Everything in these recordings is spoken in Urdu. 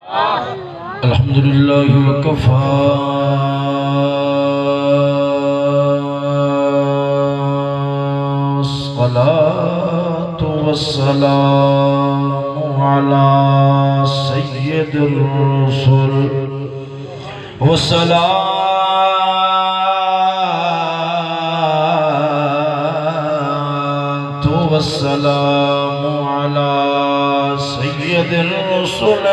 الحمد لله وكفى الصلاة والسلام على سيد الرسل والصلاة والسلام على سيد الرسل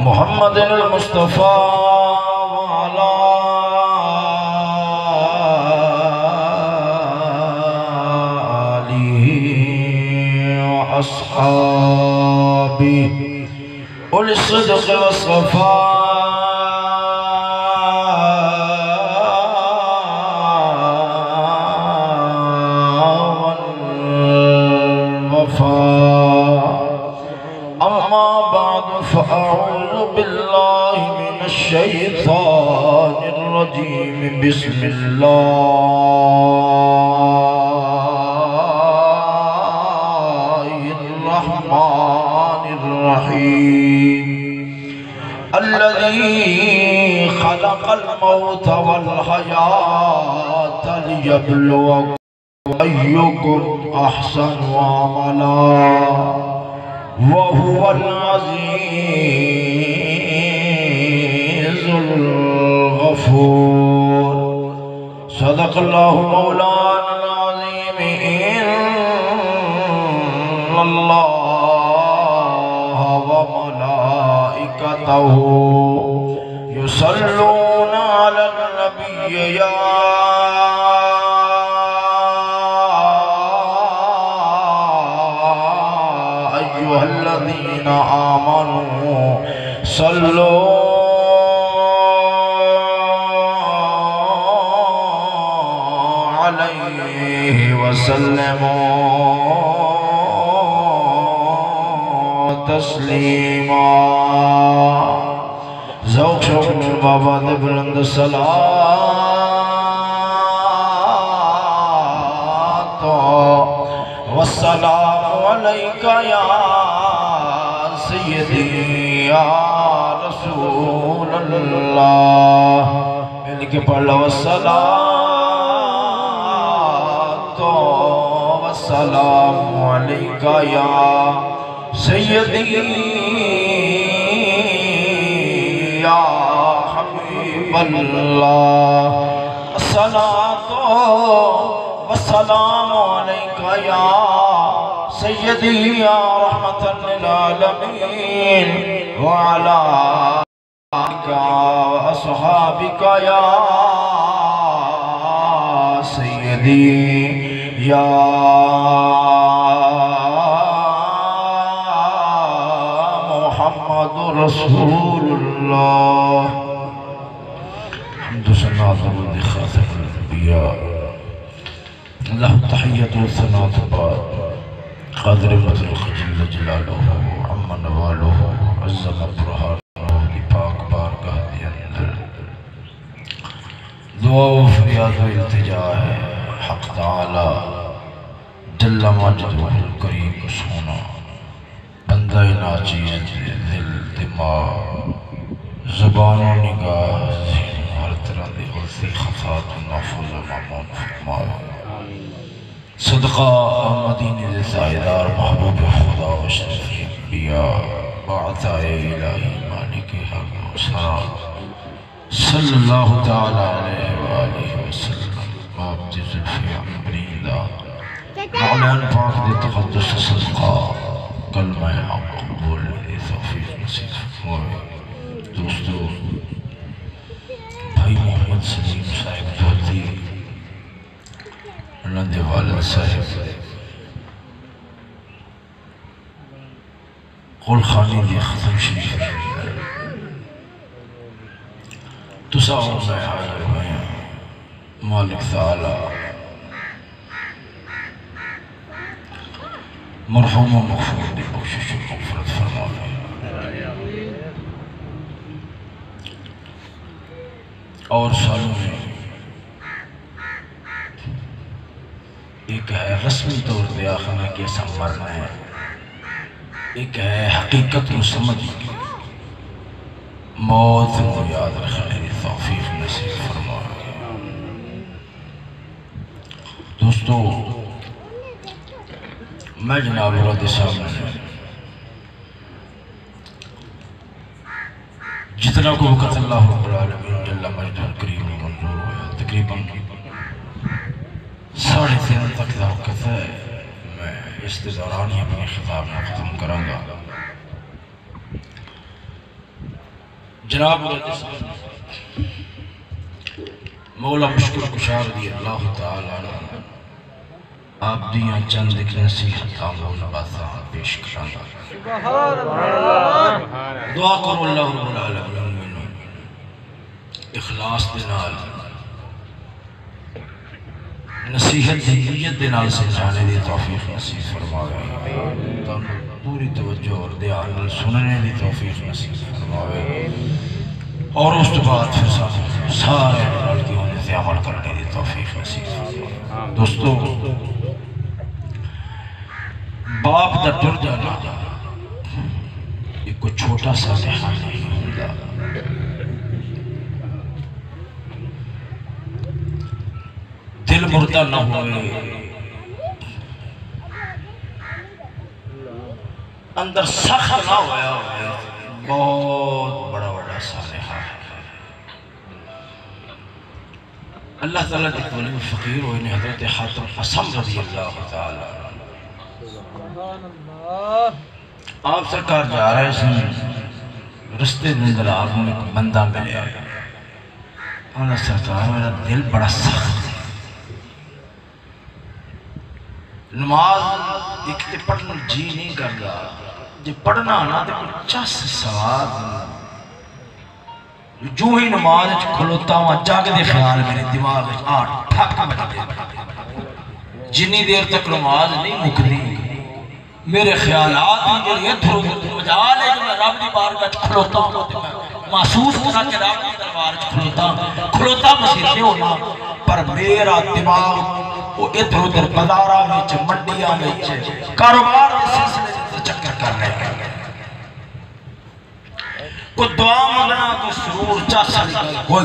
محمد المصطفى وعلى آله وأصحابه أولي الصدق والصفاء فأعوذ بالله من الشيطان الرجيم بسم الله الرحمن الرحيم الذي خلق الموت والحياة ليبلوكم أيكم أحسن عملا وهو العزيز الغفور صدق الله مولانا العظيم إن الله وملائكته يصلون على النبي يا الذين آمنوا صلوا عليه وسلموا تسلیما. ذوق شوق بابا دے بلند صلاة والسلام علیکہ یا سیدی یا رسول اللہ. مل کے پڑھ لو الصلاة والسلام علیکہ یا سیدی یا حبیب اللہ. الصلاة والسلام علیکہ یا سیدی یا رحمت للعالمین وعلا آلک واصحابک یا سیدی یا محمد رسول اللہ. حمد و ثنا درود خاتم الانبیاء اللہ تحیت و ثنا بعد. قادر مطلق جل جلالہ عم نوالہ عظم ابرہانہ دی پاک بارگاہ دی اندر دعا و فریاد و التجا ہے حق تعالی جل مجدہ الکریم کو سونا بندہ ناچیز دل دماغ زبان و نگاہ ہر طرح دی غلطی خطات و نفوذ و معمون فرمائے. صدقہ مدینہ دے سائدار محبوب خدا و شرفی انبیاء بعطائے الہی مالک حق و سلام صلی اللہ تعالی علیہ وآلہ وسلم. باب دی ذلفی عمری اللہ معلان پاک دے تقدس صدقہ کلمہ حق قبول دے توفیق نصیب فرمائے. دوستو بھائی محمد سلیم صاحب دوتی اللہ دے والد صاحب قول خانی دی ختم شریف تساؤں میں حاضر ہوئے مالک تعالی مرحوم و مغفور دی بخشش و مغفرت فرمائے. اور سالوں میں ایک ہے رسمی طور پہ آخنا کہ ایسا مرنا ہے، ایک ہے حقیقت کو سمجھ کے موت کو یاد رکھنے کی توفیق نصیب فرمائے۔ دوستو میں جناب رضی صاحب نے جتنا کو وقت اللہ رب العالمین جل مجدہ الکریم منظور ہوا تقریباً 3:30 تک کا وقت ہے، میں اس دوران ہی اپنے خطاب میں ختم کروں گا۔ جناب رضی صاحب مولا مشکل کشا رضی اللہ تعالیٰ عنہ آپ دیاں چند ایک نصیحت آموز باتاں پیش کروں گا۔ دعا کرو اللہ رب العالمین منو اخلاص دے نال نصیحت دی نیت دے نال سمجھانے دی توفیق نصیب فرماوے، پوری توجہ اور دھیان نال سننے دی توفیق نصیب فرماوے، اور اس کے بعد پھر سارے ملال کی ہونے سے عمل کرنے دی توفیق نصیب فرماوے۔ دوستو باپ دا ٹر جانا ایک کو چھوٹا سا نحا نہیں ہوتا، دل مردہ نہ ہوئے، اندر سخت نہ ہویا ہوئے، بہت بڑا بڑا صالحہ ہے۔ اللہ تعالیٰ کے قولی میں فقیر ہوئے نے حضرت حاتم حسن رضی اللہ تعالیٰ آپ سرکار جا رہے ہیں، رستے دندر آپ میں ایک بندہ ملے آئے، اللہ سرکار میرا دل بڑا سخت ہے، نماز ایک تے پڑھنا جی نہیں کرتا، جب پڑھنا آنا تو کوئی چس سواد جو ہی نماز کھلوتا ہوں جاگ دے خیال میرے دماغ ٹھاک بچ دے، جنی دیر تک نماز نہیں مکدی میرے خیالات ہی میرے ادھر ادھر مجال ہے جو میں رب دی بارگاہ کھلوتا ہوں تو میں محسوس کرا کہ رب دی دربار کھلوتا مسیحے ہونا، پر میرا دماغ وہ ادھر ادھر بازاراں وچ منڈیاں وچ کاروبار کے سلسلے میں چکر کر رہے ہیں، کوئی دعا مانگنا کوئی سرور چاچا کوئی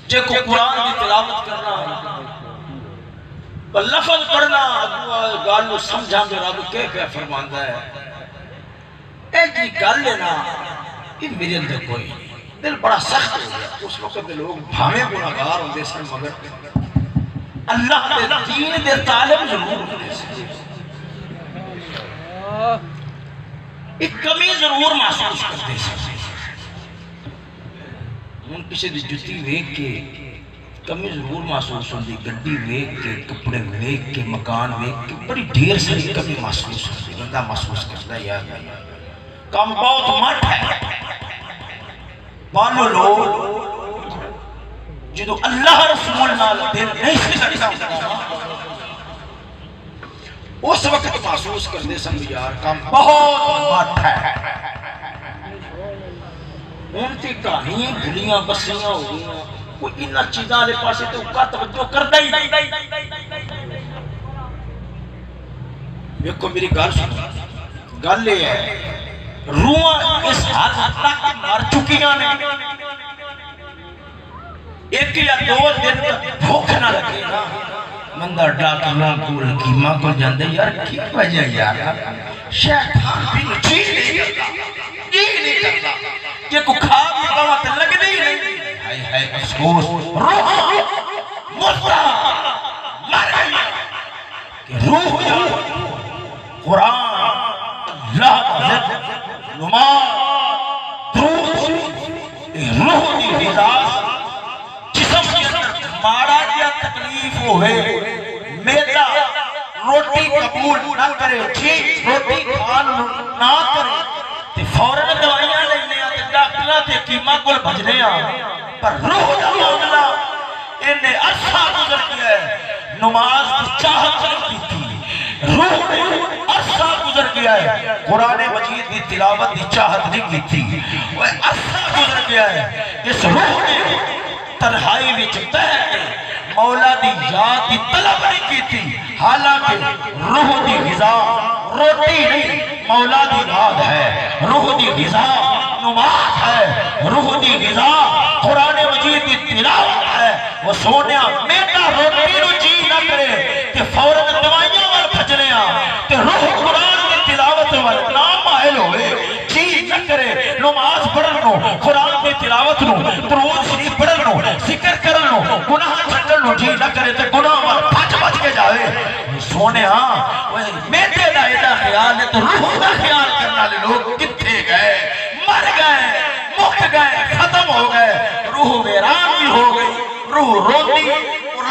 جے کو قرآن کی تلاوت کرنا لفظ پڑھنا گالو سمجھا میں رب کے پہ فرماندہ ہے، ایک ہی گل لینا یہ میرے اندر کوئی دل بڑا سخت ہو گیا۔ اس وقت دے لوگ بھامے گناہگار ہوندے سن مگر اللہ دے دین دے طالب ضرور ہوندے سن، ایک کمی ضرور محسوس کرتے سن، ان کسی دی جتی ویک کے کمی ضرور محسوس ہوندی، گڈی ویک کے کپڑے ویک کے مکان ویک کے بڑی ڈھیر ساری کمی محسوس ہوندی، بندہ محسوس کرتا ہے یار کام بہت مٹ ہے، بانو لوگ جدو اللہ رسول نال دل نہیں سکتا اس وقت محسوس کرنے سن یار کام بہت مٹ ہے، ان کی کہانیاں بھلیاں بسیاں ہو گئی، کوئی انہا چیزاں لے پاسے تو کا توجہ کردہ ہی نہیں۔ دیکھو میری گل سن، گل لے ہے روحاں اس حد تک مر چکیاں نے، ایک یا دو دن بھوک نہ لگے نا مندہ ڈاکیاں کو لکیمہ کو جاندے یار کی وجہ یار شیطان بھی چیز نہیں کرتا، یہ نہیں کرتا، یہ کو کھا بھی باوات لگ نہیں نہیں، ہائے ہائے افسوس روح مردہ مر گئی کہ روح یا قرآن اللہ عزت نماز درود روح دی حضاظ جسم کے اندر مارا کیا تکلیف ہوئے میدہ روٹی قبول نہ کرے ٹھیک روٹی کھان نہ کرے تے فوراں دوائیاں لینے آتے ڈاکٹرہ تے کیمہ کل بھجنے پر روح دا معاملہ انہیں عرصہ گزر گیا ہے، نماز کی چاہت نہیں کی تھی، روح نے عرصہ گزر گیا ہے، قرآن مجید کی تلاوت کی چاہت نہیں کی تھی، وہ عرصہ گزر گیا ہے، اس روح نے تنہائی وچ بیٹھ کے مولا دی یاد دی طلب نہیں کی تھی، حالانکہ روح دی غذا روٹی نہیں مولا دی یاد ہے، روح دی غذا نماز ہے، روح دی غذا قرآن مجید دی تلاوت ہے۔ وہ سونیا میٹا روٹی نو جی نہ کرے کہ فوراً دوائیاں وال بھجنیاں کہ روح قرآن دی تلاوت وال نام آئل ہوئے جی نہ کرے، نماز پڑھنو، قرآن دی تلاوت نو، درود شریف پڑھنو، ذکر کرنو، گناہ چھڑنو جی نہ کرے تے گناہ وال بھج کے جاوے۔ سونیا میٹے دا ایڈا خیال ہے تو روح دا خیال کرنا لے لوگ کتھے گئے، مر گئے، مک گئے، ختم ہو گئے، روح ویران بھی ہو گئی، روح روندی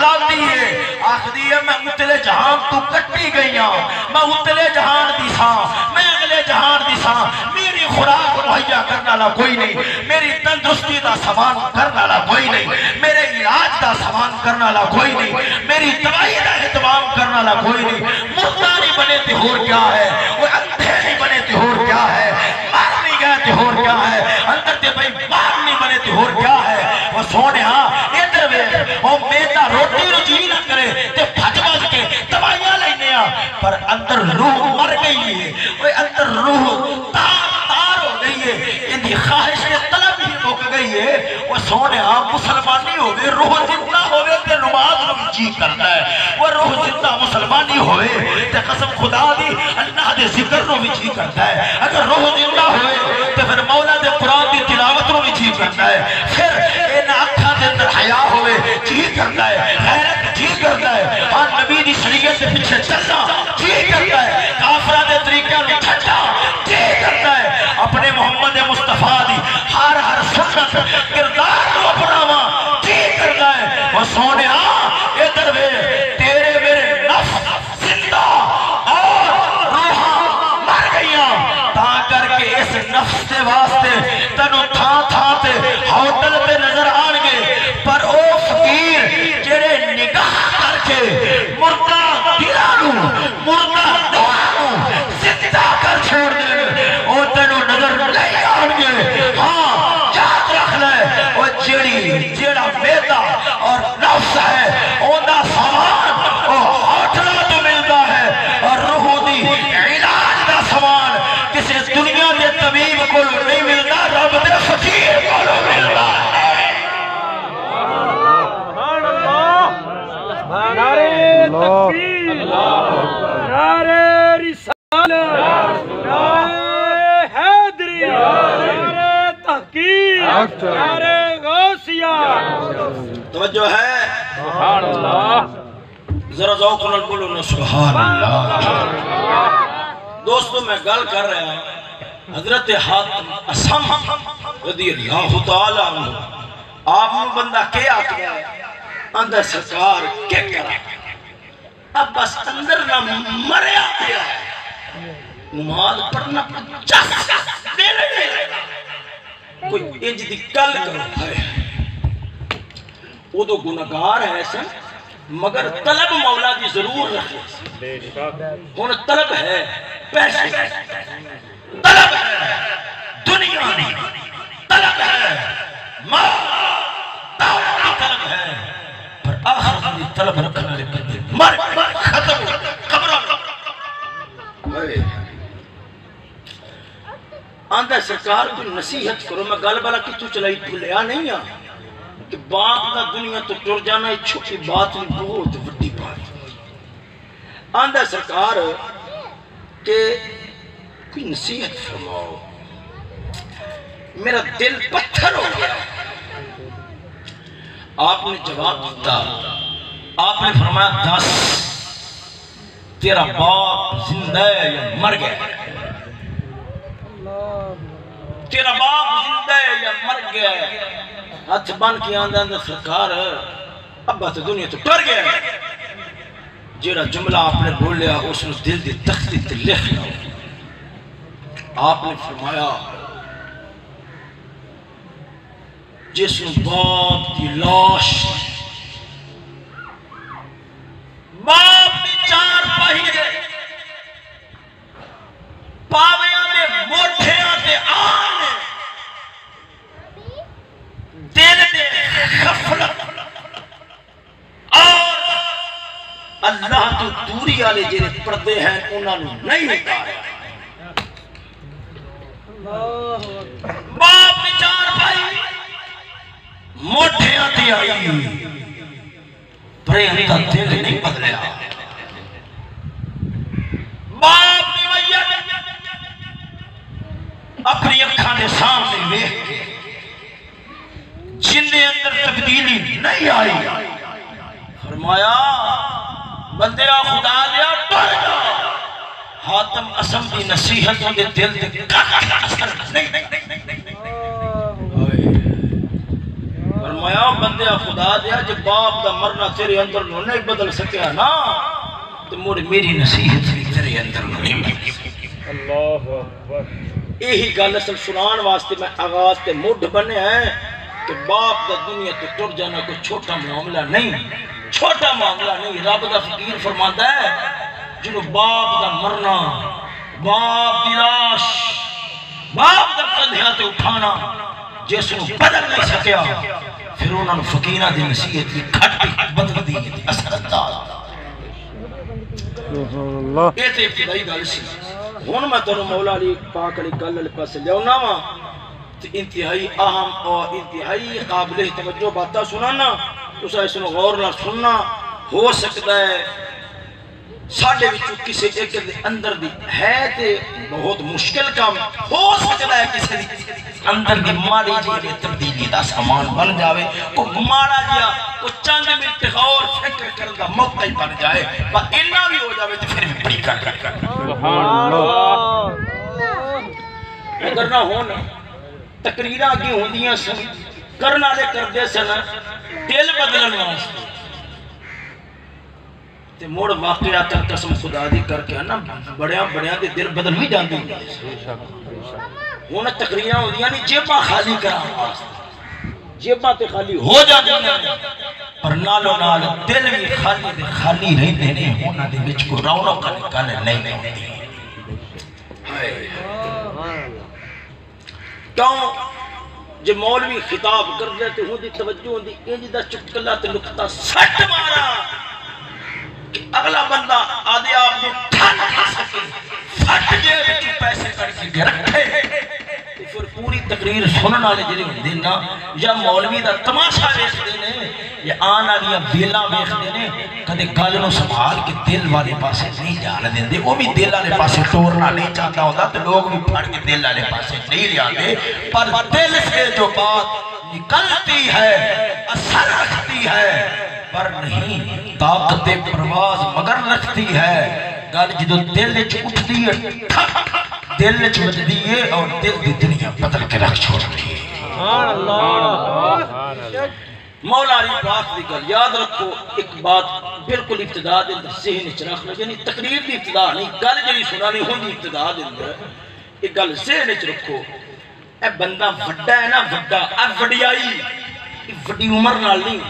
لاندی ہے، آخدی ہے میں اتلے جہان تو کٹی گئی ہوں، میں اتلے جہان دی ساں، میں اگلے جہان دی ساں، میری خوراک مہیا کرنا لا کوئی نہیں، میری تندرستی دا سامان کرنا لا کوئی نہیں، میرے علاج دا سامان کرنا لا کوئی نہیں، میری دوائی دا اہتمام کرنا لا کوئی نہیں، مردہ نہیں بنے تے ہور کیا ہے، وہ اندھے نہیں بنے تے ہور کیا ہے، مار نہیں گئے تے ہور کیا ہے، اندر تے بھائی مار نہیں بنے تے ہور کیا ہے۔ وہ سونے ہاں ادھر وے وہ میٹا روٹی رو جی نہ کرے تے بھج بھج کے دوائیاں لینے پر اندر روح مر گئی ہے، وہ اندر روح تار ہو گئی ہے، ان دی خواہش کے طلب ہی مک گئی ہے۔ وہ سونے ہاں مسلمانی ہوئے روح زندہ ہوئے تے نماز رو جی کرنا ہے، وہ روح زندہ مسلمانی ہوئے تے قسم خدا دی اللہ دے ذکر رو بھی جی کرتا ہے، اگر روح زندہ ہوئے تے پھر مولا دے قرآن دی تلاوت رو بھی جی کرتا ہے، پھر ان اکھا دے اندر حیاء ہوئے جی کرتا ہے، غیرت جی کرتا ہے، اور نبی دی شریعت سے پیچھے چلنا جی کرتا ہے، کافرہ دے طریقہ میں چھٹا جی کرتا ہے، اپنے محمد مصطفیٰ دی ہر سنت کردار کو اپناوا جی کرتا ہے۔ وہ سونے ہاں ادھر وے تیرے میرے نفس زندہ اور روح مر گئیاں، تا کر کے اس نفس دے واسطے تنو تھا تے ہوٹل پہ نظر آن گے، پر او فقیر جڑے نگاہ کر کے مردہ دلانو مردہ دعانو زندہ کر چھوڑ دے او تنو نظر نہیں آن گے۔ ہاں یاد رکھ لے او جڑا میدا اور نفس ہے اوندہ سامان او ہوٹلہ تو ملتا ہے، اور روح دی علاج دا سامان کسی دنیا کے طبیب کو نہیں ملتا، رب دے فقیر کو ملتا ہے۔ نعرے تکبیر، نعرے رسالت، نعرے حیدری، نعرے تحقیق، نعرے غوثیہ۔ توجہ ہے، سبحان اللہ، ذرا ذوق نال بولو نا سبحان اللہ۔ دوستو میں گل کر رہا ہوں حضرت حاتم اسم رضی اللہ تعالیٰ عنہ، آپ نے بندہ کیا آتا ہے اندر سرکار کیا کرا، اب بس اندر نہ مریا پیا نماز پڑھنا چاہتا دے لگے کوئی انج دی کل کرو ہے، وہ تو گناہگار ہے ایسا مگر طلب مولا دی ضرور رکھے، ہون طلب ہے پیسے، طلب ہے دنیا نہیں، طلب ہے ماں طلب ہے، پر آخر دی طلب رکھنا لکھتے مر ختم قبرہ آندہ سرکار کوئی نصیحت کرو، میں گل بلا کی تو چلائی بھولیا نہیں ہاں کہ باپ کا دنیا تو ٹر جانا ایک چھوٹی بات نہیں، بہت بڑی بات۔ آندہ سرکار کہ کوئی نصیحت فرماؤ، میرا دل پتھر ہو گیا۔ آپ نے جواب دیتا، آپ نے فرمایا دس تیرا باپ زندہ ہے یا مر گیا، تیرا باپ زندہ ہے یا مر گیا ہے؟ ہاتھ بن کے آندہ سرکار ابا تو دنیا تو ٹر گیا ہے، جیڑا جملہ آپ نے بولیا اس نے دل دی تختی تے لکھ لیا۔ آپ نے فرمایا جس نے باپ دی لاش باپ دی چار پہیے پاویاں دے موٹھیاں دے آن دل دے غفلت اللہ تو دوری والے جڑے پردے ہیں انہاں نوں نہیں اتاریا باپ نے 4 بھائی موٹھیاں تے آئی پر اندا دل نہیں بدلیا باپ نے میت اپنی اکھاں دے سامنے ویکھ کے جن دے اندر تبدیلی نہیں آئی فرمایا بندیا خدا دیا ٹر جا حاتم اسم دی نصیحتوں دے دل دے اثر نہیں فرمایا بندیا خدا دیا جب باپ دا مرنا تیرے اندر نو نہیں بدل سکیا نا تو مڑ میری نصیحت بھی تیرے اندر نو نہیں بدل سکیا اللہ اکبر یہی گل اصل سنان واسطے میں آغاز تے مڈ بنے ہیں کہ باپ دا دنیا تے ٹر جانا کوئی چھوٹا معاملہ نہیں چھوٹا معاملہ نہیں رب دا فقیر فرماتا ہے جنہوں باپ دا مرنا باپ دی لاش باپ دا کندھیاں تے اٹھانا جس نو بدل نہیں سکیا پھر انہوں نے فقیرہ دی نصیحت کی کھٹ بدل دی اثر انداز یہ تے ابتدائی گل سی ہن میں تانوں مولا علی پاک علی گل والے پاسے لیاونا وا تے انتہائی اہم اور انتہائی قابل توجہ باتاں سنانا تساں اس نو غور نال سننا ہو سکتا ہے ساڈے وچوں کسے ایک دے اندر دی ہے تے بہت مشکل کام ہو سکتا ہے کسے دی اندر دی ماڑی جی تبدیلی دا سامان بن جاوے کو ماڑا جیا کو چند منٹ غور فکر کرن دا موقع ہی بن جائے پر اتنا بھی ہو جاوے تے پھر بھی بڑی کر سبحان اللہ اگر نہ ہون تقریراں اگے ہوندیاں سن کرن والے کردے سن دل بدلن واسطے تے موڑ واقعات قسم خدا دی کر کے نا بڑیاں دے دل بدل بھی جاندے ہن تقریراں ہوندیاں نہیں جیباں خالی کران واسطے جیباں تے خالی ہو جاندیاں پر نالو نال دل بھی خالی رہندے نے انہاں دے وچ کوئی رونق گل نہیں ہوندی کیوں جے مولوی خطاب کر دے تے ہوندی توجہ ہوندی انج دا چٹکلا تے نقطہ سٹ مارا کہ اگلا بندہ آدھے آپ نے ٹھن کھا سکے پھٹ جے وچوں پیسے کر کے رکھے پھر پوری تقریر سنن والے جڑے ہوندے نا یا مولوی دا تماشا ویکھدے نے یا آن والیاں ویلاں ویکھدے نے کدے گل نوں سنبھال کے دل والے پاسے نہیں جان دیندے او بھی دل والے پاسے ٹورنا نہیں چاہتا ہوندا تے لوگ بھی پھڑ کے دل والے پاسے نہیں لیاندے پر دل سے جو بات نکلتی ہے اثر رکھتی ہے پر نہیں طاقت پرواز مگر رکھتی ہے گل جدو دل وچ اٹھدی ہے دل وچ وجدی ہے اور دل دی دنیا بدل کے رکھ چھوڑتی ہے سبحان اللہ مولا علی پاک دی گل یاد رکھو ایک بات بالکل ابتدا دے اندر ذہن وچ رکھ لو یعنی تقریر دی ابتدا نہیں گل جڑی سنانی ہوندی ابتدا دے اندر ایک گل ذہن وچ رکھو اے بندہ وڈا ہے نا وڈا اے وڈیائی وڈی عمر نال نہیں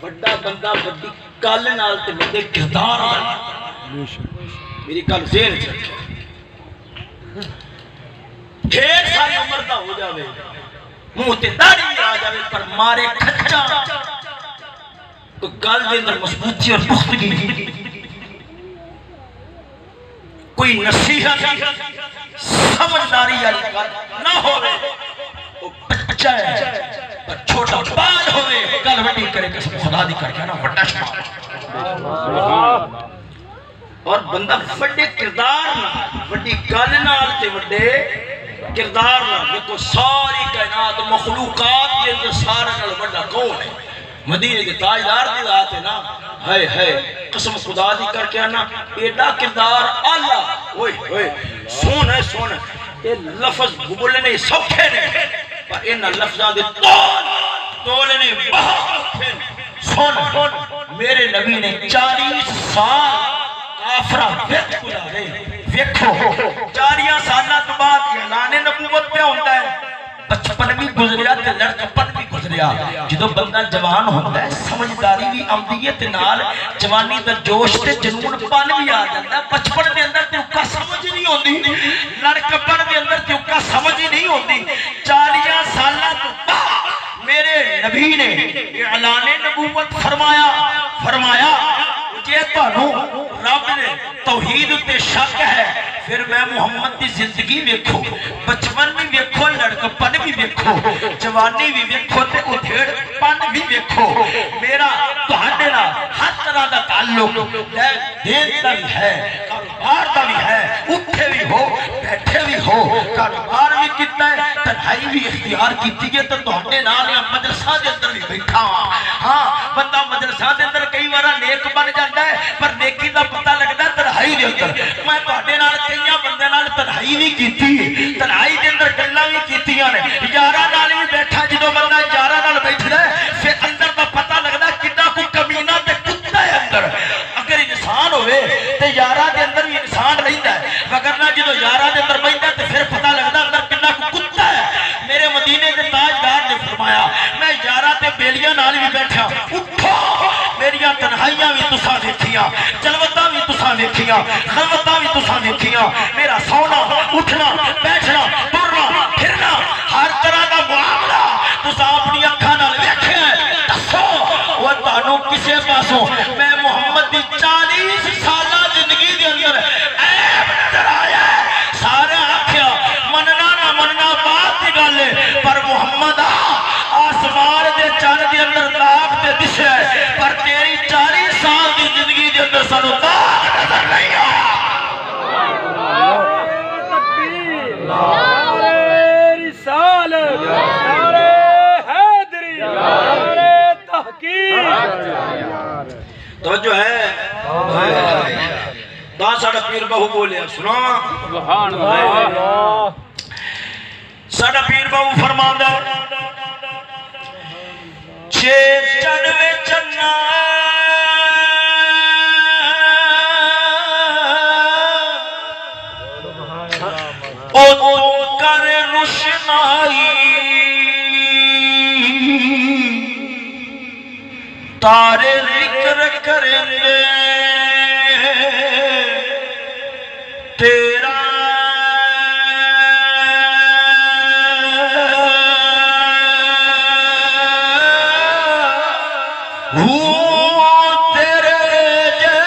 وڈا بندہ وڈی گل نال تے وڈے کردار نال میری گل ذہن وچ رکھو ڈھیر ساری عمر دا ہو جاوے منہ تے داڑھی آ جاوے پر مارے کھچا تو گل دے اندر مضبوطی اور پختگی کوئی نصیحت سمجھداری والی گل نہ ہوے وہ بچہ ہے پر چھوٹا بال ہوے گل وڈی کرے قسم خدا دی کر کے نا وڈا شمار اور بندہ وڈے کردار نال وڈی گل نال تے وڈے کردار نال دیکھو ساری کائنات مخلوقات کے اندر سارے نال وڈا کون ہے مدینے کے تاجدار دی ذات ہے نا ہے قسم خدا دی کر کے نا ایڈا کردار اعلی اوئے ہوئے سن اے لفظ بولنے سوکھے نے پر ان لفظاں دے تول نے بہت اوکھے سن میرے نبی نے 40 سال کافرہ ویکھ گزارے ویکھو 40 سالہ تو بعد اعلان نبوت پہ ہوتا ہے 55 بھی گزریا تے لڑکپن بھی گزریا جدو بندہ جوان ہوتا ہے سمجھداری بھی آمدی ہے تے نال جوانی دا جوش تے جنون پن بھی آ جاتا ہے 55 دے اندر تے اوکا سمجھ نہیں ہوندی لڑکپن دے اندر تے اوکا سمجھ ہی نہیں ہوندی 40 سالہ تو بعد میرے نبی نے اعلان نبوت فرمایا جے تانوں رب نے توحید تے شک ہے پھر میں محمد دی زندگی ویکھو بچپن بھی ویکھو لڑکپن بھی ویکھو جوانی بھی ویکھو تے ادھیڑ پن بھی ویکھو میرا تہاڈے نال ہر طرح دا تعلق دین دا بھی ہے کاروبار دا بھی ہے اٹھے بھی ہو بیٹھے بھی ہو کاروبار بھی کیتا ہے تنہائی بھی اختیار کیتی ہے تے تہاڈے نال مدرسہ دے اندر بھی بیٹھا ہاں بندہ مدرسہ دے اندر کئی بار نیک بن جاتا ہے پر نیکی دا پتہ لگدا ہے تنہائی دے اندر میں تہاڈے نال کئی بندے نال تنہائی بھی کیتی تنہائی دے اندر گلاں بھی کیتیاں نے یاراں نال بھی بیٹھا جدوں بندہ یاراں نال بیٹھدا ہے پھر اندر دا پتہ لگدا کڈا کوئی کمینہ تے کتا ہے اندر اگر انسان ہوئے تے یاراں دے اندر بھی انسان رہندا ہے وگرنہ جدوں یاراں دے اندر بیٹھدا تے پھر پتہ لگدا اندر کڈا کوئی کتا ہے میرے مدینے دے تاجدار نے فرمایا میں یاراں تے بیلیاں نال بھی بیٹھا اٹھو میریاں تنہائیاں بھی تساں دیکھیاں جلوتاں بھی تساں دیکھیاں خلوتاں بھی تساں دیکھیاں میرا سونا اٹھنا بیٹھنا ٹرنا پھرنا ہر طرح دا معاملہ تساں اپنی اکھاں نال ویکھیا ہے دسو وہ تانوں کسے پاسوں میں محمد دی 40 سالہ زندگی دے اندر عیب نظر آیا ہے سارے آکھیا مننا نہ مننا بات دی گل ہے پر محمد آسمان دے چن دے اندر داغ تے دسے پر تیری 40 سال دی زندگی دے اندر سانو داغ نظر نہیں آیا توجہ ہے دا ساڑا پیر بہو بولے سنا سبحان اللہ ساڑا پیر بہو فرماندہ چھے چنوے چنہ او تو کر روشنائی تارے ذکر کریں دے تیرا تیرے جے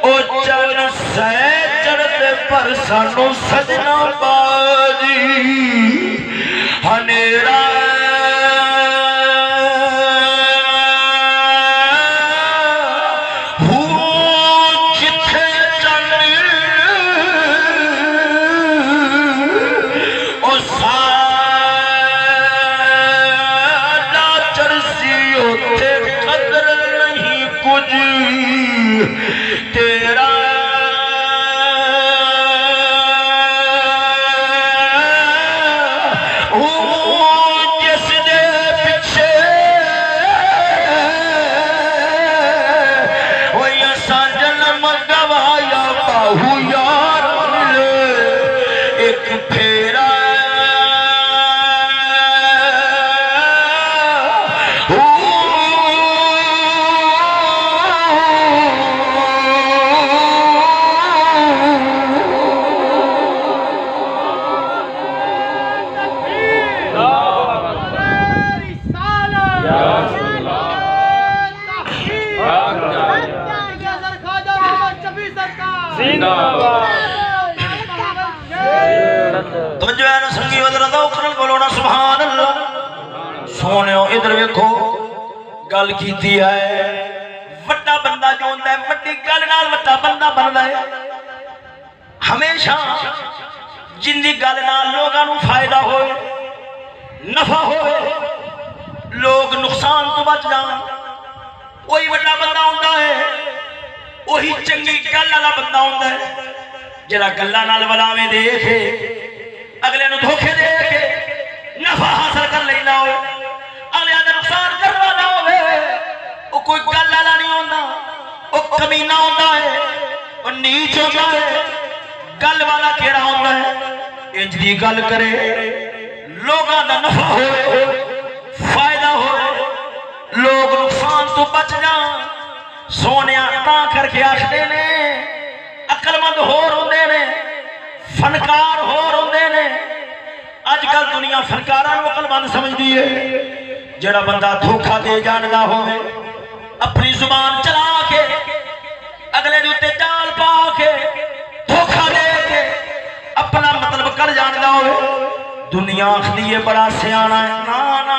او چن سہ چڑھتے پر سانو سجنا باجی ہنیرا ادھر ویکھو گل کیتی ہے وڈا بندہ جو ہوتا ہے وڈی گل نال وڈا بندہ بندا ہے ہمیشہ جن دی گل نال لوگاں نوں فائدہ ہوئے نفع ہوئے لوگ نقصان تو بچ جان وہی وڈا بندہ ہوندا ہے وہی چنگی گل والا بندہ ہوندا ہے جڑا گلاں نال ولاویں دے کے اگلے نوں دھوکے دے کے نفع حاصل کر لیندا ہوئے نقصان کرنا نہ ہوئے وہ کوئی گل والا نہیں ہوتا وہ کمینہ ہوتا ہے وہ نیچ ہوتا ہے گل والا کیڑا ہوتا ہے انج دی گل کرے لوگاں دا نفع ہوئے فائدہ ہوئے لوگ نقصان تو بچ جان سونے تا کر کے آخدے نے عقل مند ہور ہوندے نے فنکار ہور ہوندے نے اج کل دنیا فنکاراں نوں عقل مند سمجھدی ہے جڑا بندہ دھوکا دے جاندا ہوے زبان چلا کے اگلے دوتے جال پا کے دھوکھا دے کے اپنا مطلب کر جاندا ہوئے دنیا آخری بڑا سیانا ہے نا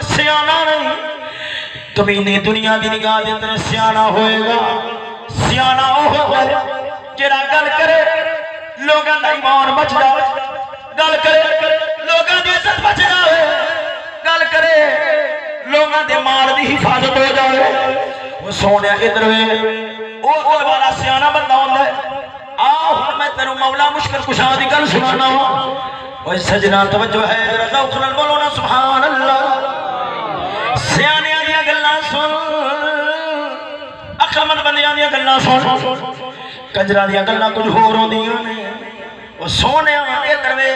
سیانا نہیں کمینی دنیا دی نگاہ دے اندر سیانا ہوئے گا سیانا ہوگا جڑا گل کرے لوگاں دا ایمان بچ جاوے گل کرے لوگاں دی عزت بچ جاوے گل کرے لوگاں دے مال دی حفاظت ہو جاوے وہ سونے ادھر وے او گل والا سیانا بندہ ہوندا ہے آ ہن میں تینوں مولا مشکل کشا دی گل سنانا وا اوے سجنا توجہ ہے ذرا ذوق نال بولو نا سبحان اللہ سیانیاں دی گلاں سن اکرمن بندیاں دی گلاں سن کنجراں دی گلاں کچھ ہور ہوندیاں نے او سونے ادھر وے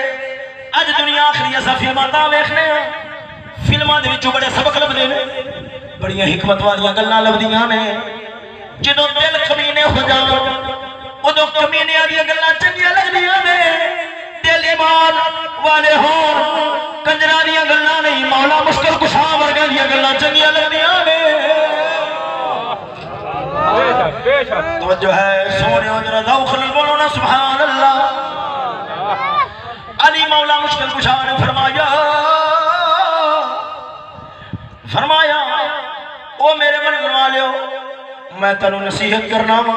اج دنیا آخری اسا فلماں دا ویکھنے ہاں فلماں دے وچوں بڑے سبق لبدے نے بڑیاں حکمت والیاں گلاں لبدیاں نے جدوں دل کمینے ہو جاون ادوں کمینیاں دی گلاں چنگیاں لگدیاں نے دل ایمان والے ہون کنجراں دی گلاں نہیں مولا مشکل کشا ورگاں دی گلاں چنگیاں لگدیاں نے بے شک توجہ ہے سونے ذرا ذوق نال بولو نا سبحان اللہ علی مولا مشکل کشا نے فرمایا او میرے من والےو میں تینوں نصیحت کرنا وا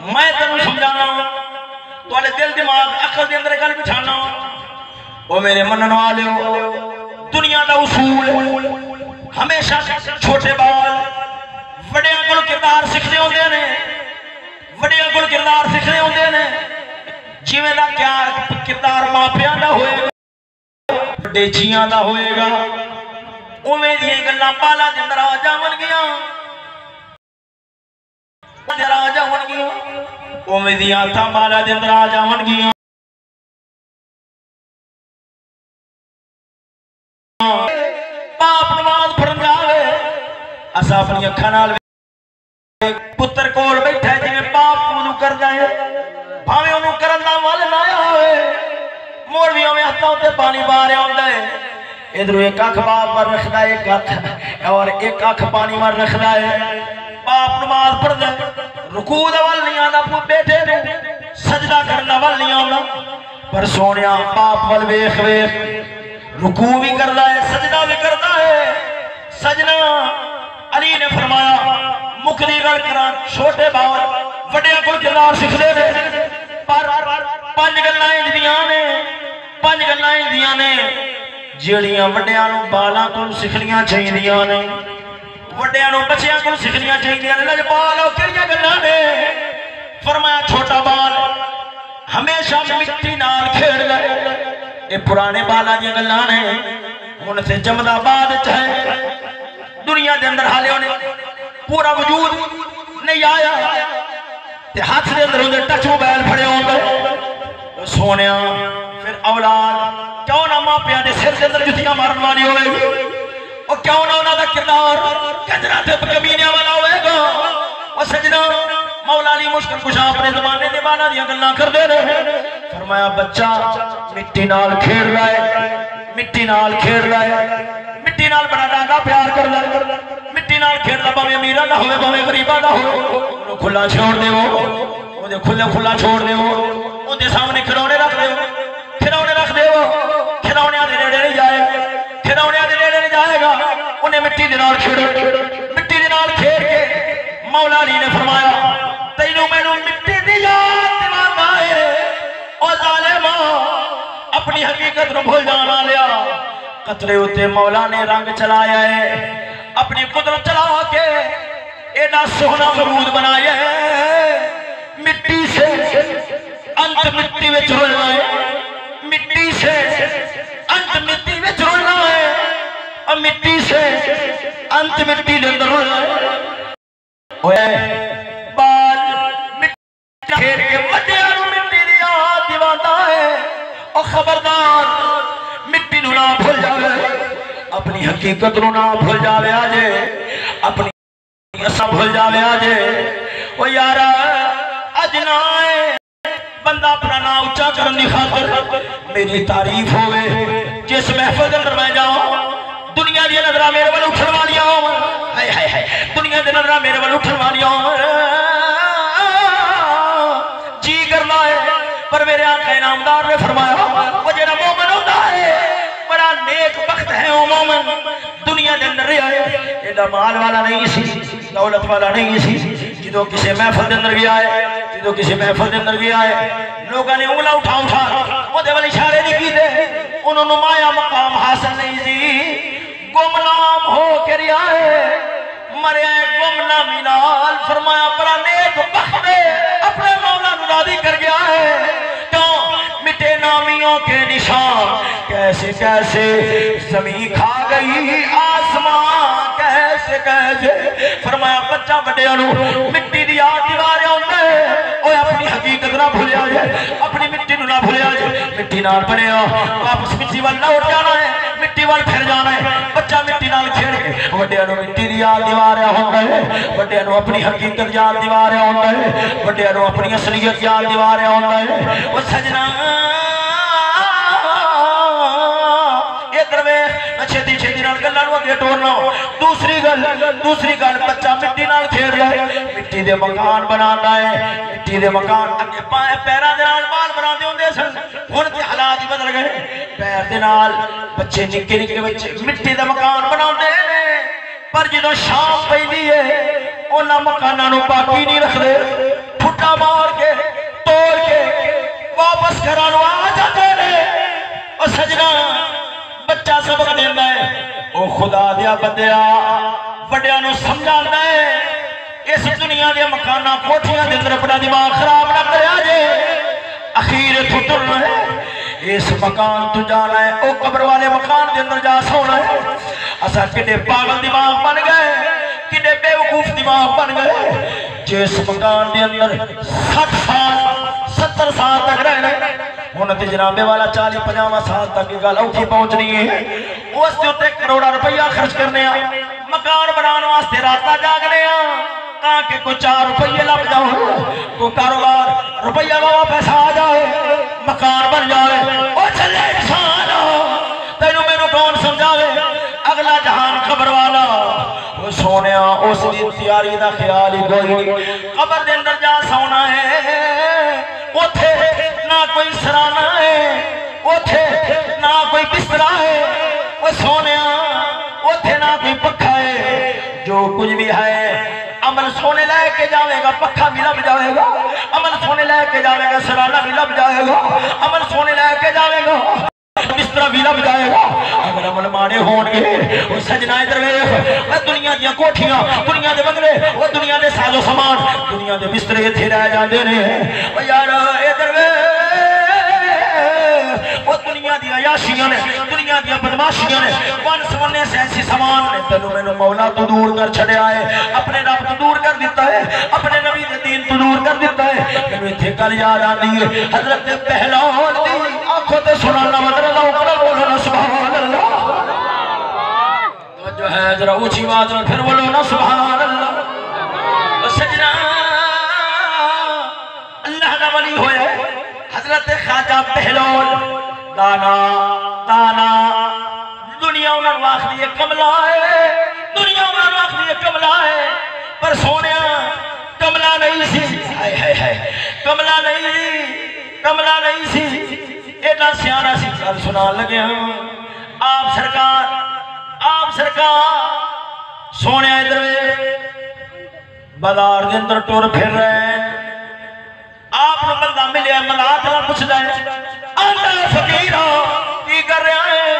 میں تینوں سمجھانا وا تواڈے دل دماغ عقل دے اندر گل بٹھانا وا او میرے منن والےو دنیا دا اصول ہمیشہ چھوٹے بال وڈیاں کول کردار سکھدے ہوندے نے وڈیاں کول کردار سکھدے ہوندے نے جویں دا کیا کردار ماپیاں دا ہوئے گا وڈے جیاں دا ہوئے گا اوویں دی گلاں بالاں دے اندر آ جاون گیاں اندر آ جاون گیاں اوویں دی آتھاں بالاں دے اندر آ جاون گیاں باپ نماز پڑھن جاوے اسا اپنی اکھاں نال پتر کول بیٹھا ہے جویں باپ وضو کردا ہے بھاویں اونوں کرن دا ول نہ آوے مولوی اوویں ہتھاں تے پانی پا رہا ہوندا ہے ادھر ایک اکھ باپ پر رکھدا ہے ایک ہاتھ اور ایک اکھ پانی میں رکھدا ہے باپ نماز پڑھدا ہے رکوع دا ول نہیں آندا بیٹے نوں سجدہ کرنا ول نہیں آندا پر سونیا باپ ول ویکھ ویکھ رکوع بھی کردا ہے سجدہ بھی کردا ہے سجنا علی نے فرمایا مکری گل کراں چھوٹے بال وڈیاں کول کردار سکھدے نے پر پنج گلاں اندیاں نے پنج گلاں اندیاں نے جیڑیاں وڈیاں نوں بالاں کول سکھنیاں چاہیدیاں نے وڈیاں نوں بچیاں کول سکھنیاں چاہیدیاں نے لجپال او کیڑیاں گلاں نے فرمایا چھوٹا بال ہمیشہ مٹی نال کھیڑ لے اے پرانے بالاں دی گلاں نے ہن تے جمدا بعد چ ہے دنیا دے اندر حالے ہونے پورا وجود نہیں آیا تے ہاتھ دے اندر اودے ٹچ موبائل پھڑے ہوندے سونیا پھر اولاد کیوں نہ ماں پیاں دے سر دے اندر جتیاں مارن والی ہوئے گی اور کیوں نہ انہاں دا کردار کنجراں تے کمینیاں والا ہوئے گا اور سجنا مولا علی مشکل کشا اپنے زمانے دے بالا دیاں گلاں کردے رہے فرمایا بچہ مٹی نال کھیڑ رہا ہے مٹی نال کھیڑ رہا ہے مٹی نال بڑا ڈاڈا پیار کر لے مٹی نال کھیڑدا بھاویں امیراں دا ہوے بھاویں غریباں دا ہوے اونوں کھلا چھوڑ دیو اودے کھلا چھوڑ دیو اودے سامنے کھلونے رکھ دیو کھلونے رکھ دیو کھلونیاں دے نیڑے نہیں جائے کھلونیاں دے نیڑے نہیں جائے گا انہیں مٹی دے نال کھیڑو مٹی دے نال کھیڑ کے مولا علی نے فرمایا تینوں مینوں مٹی دی یاد دلانا ہے او ظالما اپنی حقیقت نو بھول جانا لیا قطرے ہوتے مولا نے رنگ چلایا ہے اپنی قدرت چلا کے ایڈا سونا مرود بنایا ہے مٹی سے انت مٹی میں رلنا ہے مٹی سے انت مٹی میں رلنا ہے اور مٹی سے انت مٹی دے اندر رلنا ہے اوے بال مٹی کھیڑ کے وڈیاں نوں مٹی دی یاد دیواندا ہے اور خبردار مٹی نو نہ بھول جاوے اپنی حقیقت نو نہ بھول جاوے آجے اپنی اصل بھول جاوے آجے او یارا اج نہ بندہ اپنا نام اونچا کرن دی خاطر میری تعریف ہوئے جس محفل دے اندر میں جاؤں دنیا دی نظراں میرے ول اٹھن والیاں ہون ہائے ہائے ہائے دنیا دے نظرہ میرے والے اٹھن والیاں جی کرنا ہے پر میرے آقا انعامدار نے فرمایا وہ جڑا مومن ہوتا ہے بڑا نیک بخت ہے وہ مومن دنیا دے اندر رہا ہے ایڈا مال والا نہیں سی دولت والا نہیں سی جدو کسی محفل دے اندر گیا ہے جدو کسی محفل دے اندر گیا ہے لوگوں نے انگلا اٹھا وہ دے والے اشارے نہیں کی دے انہوں نے مایا مقام حاصل نہیں سی گمنام ہو کے رہا ہے مرے گمنامی نال فرمایا بڑا نیک بخت اپنے مولا نو راضی کر گیا ہے کیوں مٹے نامیوں کے نشان کیسے کیسے زمین کھا گئی آسمان کیسے کیسے فرمایا بچہ بڑے انہوں مٹی دیا دیوارے ہوندے اوہ اپنی حقیقت نہ بھولیا جائے اپنی مٹی نہ بھولیا جائے مٹی نال بڑے واپس مٹی وال لوٹ جانا ہے مٹی وال پھر جانا ہے بچہ مٹی نال کھیڑ کے بڑے انہوں مٹی دیا دیوارے ہوندے بڑے انہوں اپنی حقیقت یاد دیوارے ہوندے بڑے انہوں اپنی اصلیت یاد دیوارے ہوندے وہ سجنا چھتی چھتی نال گلاں نوں اگے ٹورنا دوسری گل بچہ مٹی نال کھیڈ رہا ہے مٹی دے مکان بنانا ہے مٹی دے مکان اگے پیراں دے نال مال بناندے ہوندے سن ہن تے حالات ہی بدل گئے پیر دے نال بچے نکے نکے بچے مٹی دے مکان بناندے پر جدوں شام پیندی ہے انہاں مکاناں نوں باقی نہیں رکھدے پھٹا مار کے توڑ کے واپس گھراں نوں آ جاندے نے او سجنا بچہ سبق دینا ہے او خدا دیا بندیا بڑیاں نو سمجھانا ہے اس دنیا دے مکانہ کوٹھیاں دے اندر اپنا دماغ خراب نہ کریا جے اخیر تو ترنا ہے اس مکان تو جانا ہے او قبر والے مکان دے اندر جا سونا ہے اسا کڈے پاگل دماغ بن گئے کڈے بے وقوف دماغ بن گئے جس مکان دے اندر 60 سال 70 سال تک رہنا انہوں نے جنابے والا 40-50 سال تک گل اوکھی پہنچنی ہے اس تے کروڑا روپیہ خرچ کرنے مکان بنانے واسطے راتاں جاگنے تاکہ کوئی 4 روپیے لگ جاؤ کوئی کاروبار روپیہ والا پیسہ آ جائے مکان بن جائے او چلے انسان تینوں میرے کون سمجھاوے اگلا جہان خبر والا وہ سونے اس دی تیاری دا خیال ہی کوئی قبر دے اندر جا سونا ہے اوتھے نہ کوئی سرانا ہے اوتھے نہ کوئی بستر ہے وہ سونے اوتھے نہ کوئی پکھا ہے جو کچھ بھی ہے عمل سونے لے کے جاوے گا پکھا بھی لب جائے گا عمل سونے لے کے جاوے گا سرانا بھی لب جائے گا عمل سونے لے کے جاوے گا بستر بھی لب جائے گا اگر عمل مانے ہون گے وہ سجنا ادھر ویکھ دنیا دیاں کوٹھیاں دنیا دے بنگلے وہ دنیا دے ساز و سامان دنیا دے بستر ایتھے رہ جاندے نے او یار ادھر وہ دنیا دی عیاشیاں نے دنیا دی بدماشیاں نے ون سونے سے ایسی سامان نے تینوں مینوں مولا تو دور کر چھڑیا ہے اپنے رب تو دور کر دیتا ہے اپنے نبی دے دین تو دور کر دیتا ہے مینوں ایتھے گل یاد آندی ہے حضرت پہلوان دی آنکھوں تے سنانا مدر اللہ اوپر بولو نا سبحان اللہ جو ہے ذرا اونچی آواز میں پھر بولو نا سبحان اللہ سجنا اللہ دا ولی ہویا ہے حضرت خواجہ پہلوان دانا دنیا انہوں نے آخری کملا ہے دنیا انہوں نے آخری کملا ہے پر سونے کملا نہیں سی کملا نہیں سی ایڈا سیانا سی گل سنا لگے ہوں آپ سرکار سونے ادھر بازار دے اندر ٹر پھر رہے ہیں آپ نے بندہ ملیا ملات نہ پوچھدا ہے آندا فقیر کی کر رہا ہے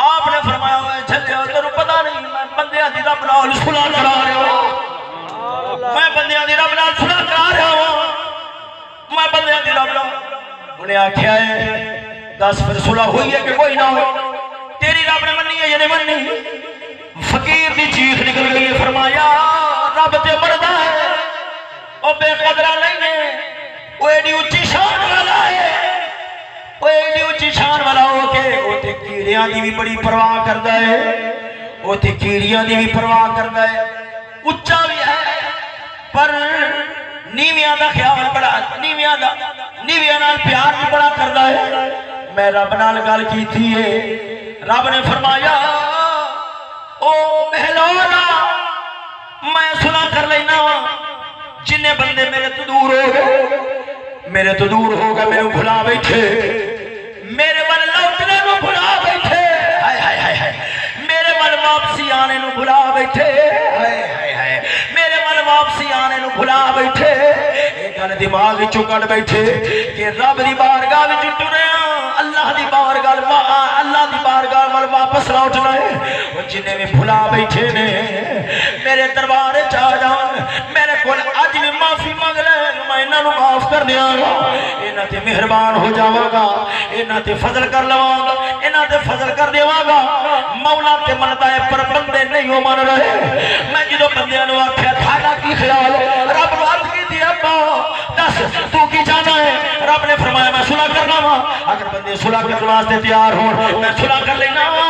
آپ نے فرمایا ہوئے چلے تینوں پتہ نہیں میں بندیاں دی رب نال صلح کرا رہا ہوں میں بندیاں دی رب نال صلح کرا رہا ہوں میں بندیاں دی رب نال انہیں آکھیا ہے 10 پھر صلح ہوئی ہے کہ کوئی نہ ہو تیری رب نے منی ہے یا نہیں منی فقیر دی چیخ نکل گئی فرمایا رب تے بڑدا ہے او بے قدرہ نہیں ہے وہ ایڈی اچھی شان والا ہے وہ ایڈی اچھی شان والا ہو کے وہ تے کیڑیاں دی بھی بڑی پرواہ کردا ہے وہ تے کیڑیاں دی بھی پرواہ کردا ہے اچھا بھی ہے پر نیویاں دا خیال بڑا نیویاں نال پیار بھی بڑا کردا ہے میں رب نال گل کیتی ہے رب نے فرمایا او پہلوانا جنہیں بندے میرے تو دور ہو گئے میرے تو دور ہو گئے میرے بھلا بیٹھے میرے من لوٹنے نو بھلا بیٹھے ہائے ہائے ہائے ہائے میرے من واپسی آنے نو بھلا بیٹھے ہائے ہائے ہائے میرے من واپسی آنے نو بھلا بیٹھے ایک گل دماغ وچوں کڈ بیٹھے کہ رب دی بارگاہ وچ ٹرے اللہ دی بارگاہ ول واپس لوٹنا ہے وہ جنہیں بھی بھلا بیٹھے نے میرے دربار چاہ جان میرے کول اج بھی معافی منگ لے میں انہاں نو معاف کر دیاں گا انہاں تے مہربان ہو جاواں گا انہاں تے فضل کر لواں گا انہاں تے فضل کر دیواں گا مولا تے مندا ہے پر بندے نہیں ہو من رہے میں جدوں بندیاں نو آکھیا تھاڈا کی خیال ہے رب نو عرض کیتی ابا دس تو کی چاہنا ہے رب نے فرمایا میں صلح کرنا وا اگر بندے صلح کرنے واسطے تیار ہون میں صلح کر لینا وا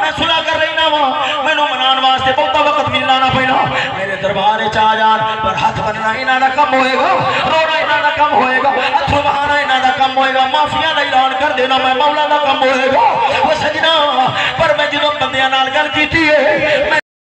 میں صلح کر لینا وا مینوں منان واسطے بہت وقت ملنا نہ پینا میرے دربار وچ آ جان پر ہاتھ بننا انہاں دا کم ہوئے گا رونا انہاں دا کم ہوئے گا ہتھوں بہانا انہاں دا کم ہوئے گا معافیاں دا اعلان کر دینا میں مولا دا کم ہوئے گا او سجنا پر میں جدوں بندیاں نال گل کیتی ہے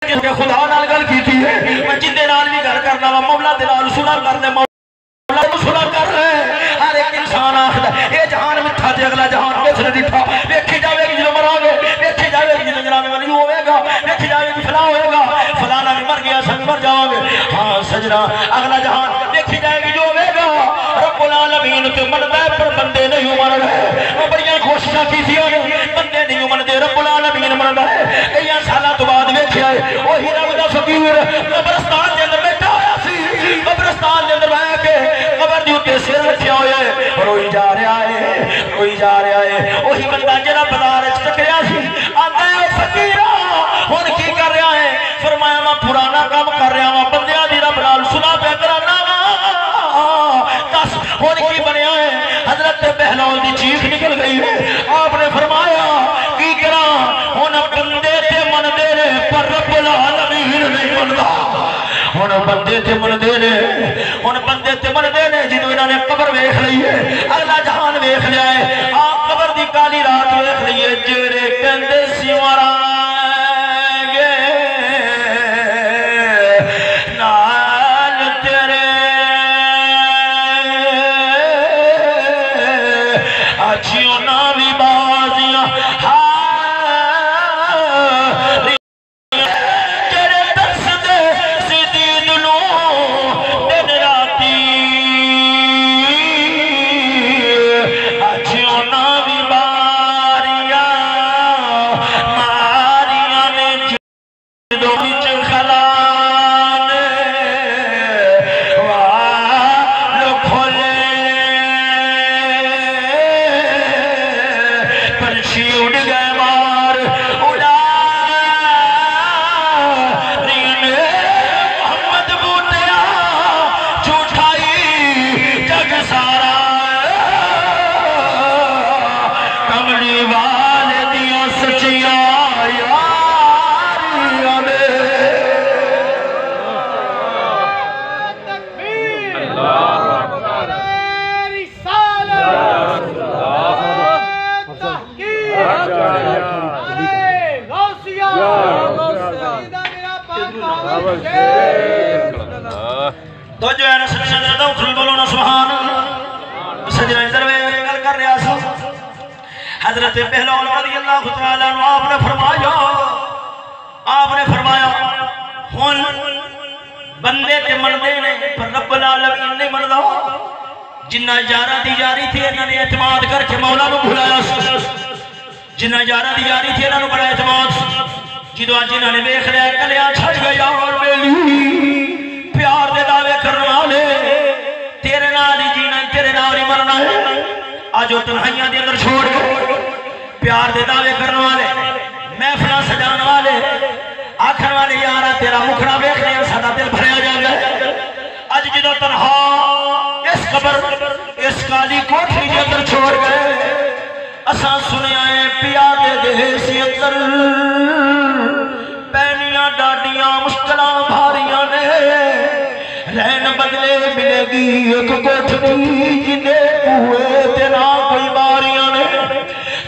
میں خدا نال گل کیتی ہے میں جندے نال بھی گل کرنا وا مولا دے نال صلح کرنے مولا تو صلح کر رہے ہر ایک انسان آخر اے جہان مٹھا تے اگلا جہان کس نے دٹھا ویکھی جاوے گی جدوں مرو گے ویکھی جاوے گی جدوں جناب ولی ہوے گا ویکھی جاوے گی فلاں ہوئے گا فلانا بھی مر گیا سب مر جاؤ گے ہاں سجنا اگلا جہان ویکھی جائے گی جو ہوے گا رب العالمین تے مندا پر بندے نہیں من رہے او بڑیاں کوششاں کیتیاں نے بندے نہیں منتے رب العالمین مندا ہے کئی سالاں تو بعد ویکھیا ہے وہی رب دا فقیر قبرستان دے اندر بیٹھا ہویا سی قبرستان دے اندر بیٹھ کے قبر دی اوتے سر رکھیا ہویا ہے روئی جا رہا ہے وہی بندہ جڑا بازار وچ ٹکریا سی آندا ہے فقیرا ہن کی کر رہا ہے فرمایا میں پرانا کام کر رہا ہاں بندیاں دی رب نال صلح پہ کرانا وا دس ہن کی بنیا ہے حضرت بہلول دی چیخ نکل گئی ہے آپ نے فرمایا کی کراں ہن بندے تے مندے نے پر رب العالمین نہیں مندا ہن بندے تے مندے نے جدوں انہاں نے قبر ویکھ لئی ہے اگلا جہان ویکھ لیا ہے آ قبر دی کالی رات ویکھ لئی ہے جڑے کہندے سی مران گے نال تیرے اچھیوں نہ بھی بازیاں تو جو ہے سجدہ تو اٹھ بولو نا سبحان اللہ سجدہ اندر میں گل کر رہا سا حضرت بہلول رضی اللہ تعالیٰ عنہ آپ نے فرمایا ہن بندے تے مندے نے پر رب العالمین نہیں مندا جنہ یاراں دی یاری تھی انہاں نے اعتماد کر کے مولا نو بھلایا جنہ یاراں دی یاری تھی انہاں نو بڑا اعتماد جدوں اج انہاں نے ویکھ لیا کلیاں چھج گئے اور ویلی پیار دے دعوے کرنے والے تیرے نال ہی جینا تیرے نال ہی مرنا ہے آج وہ تنہائیاں دے اندر چھوڑ گئے پیار دے دعوے کرنے والے محفلاں سجان والے آکھن والے یارا تیرا مکھڑا ویکھنے ساڈا دل بھریا جاندا اج جدوں تنہا اس قبر اس کالی کوٹھی دے اندر چھوڑ گئے اساں سنیا ہے پیا دے سی اندر پینیاں ڈاڈیاں مشکلاں بھاریاں نے رہن بدلے ملے گی ایک کوٹھی جنہیں ہوئے تے نہ کوئی باریاں نے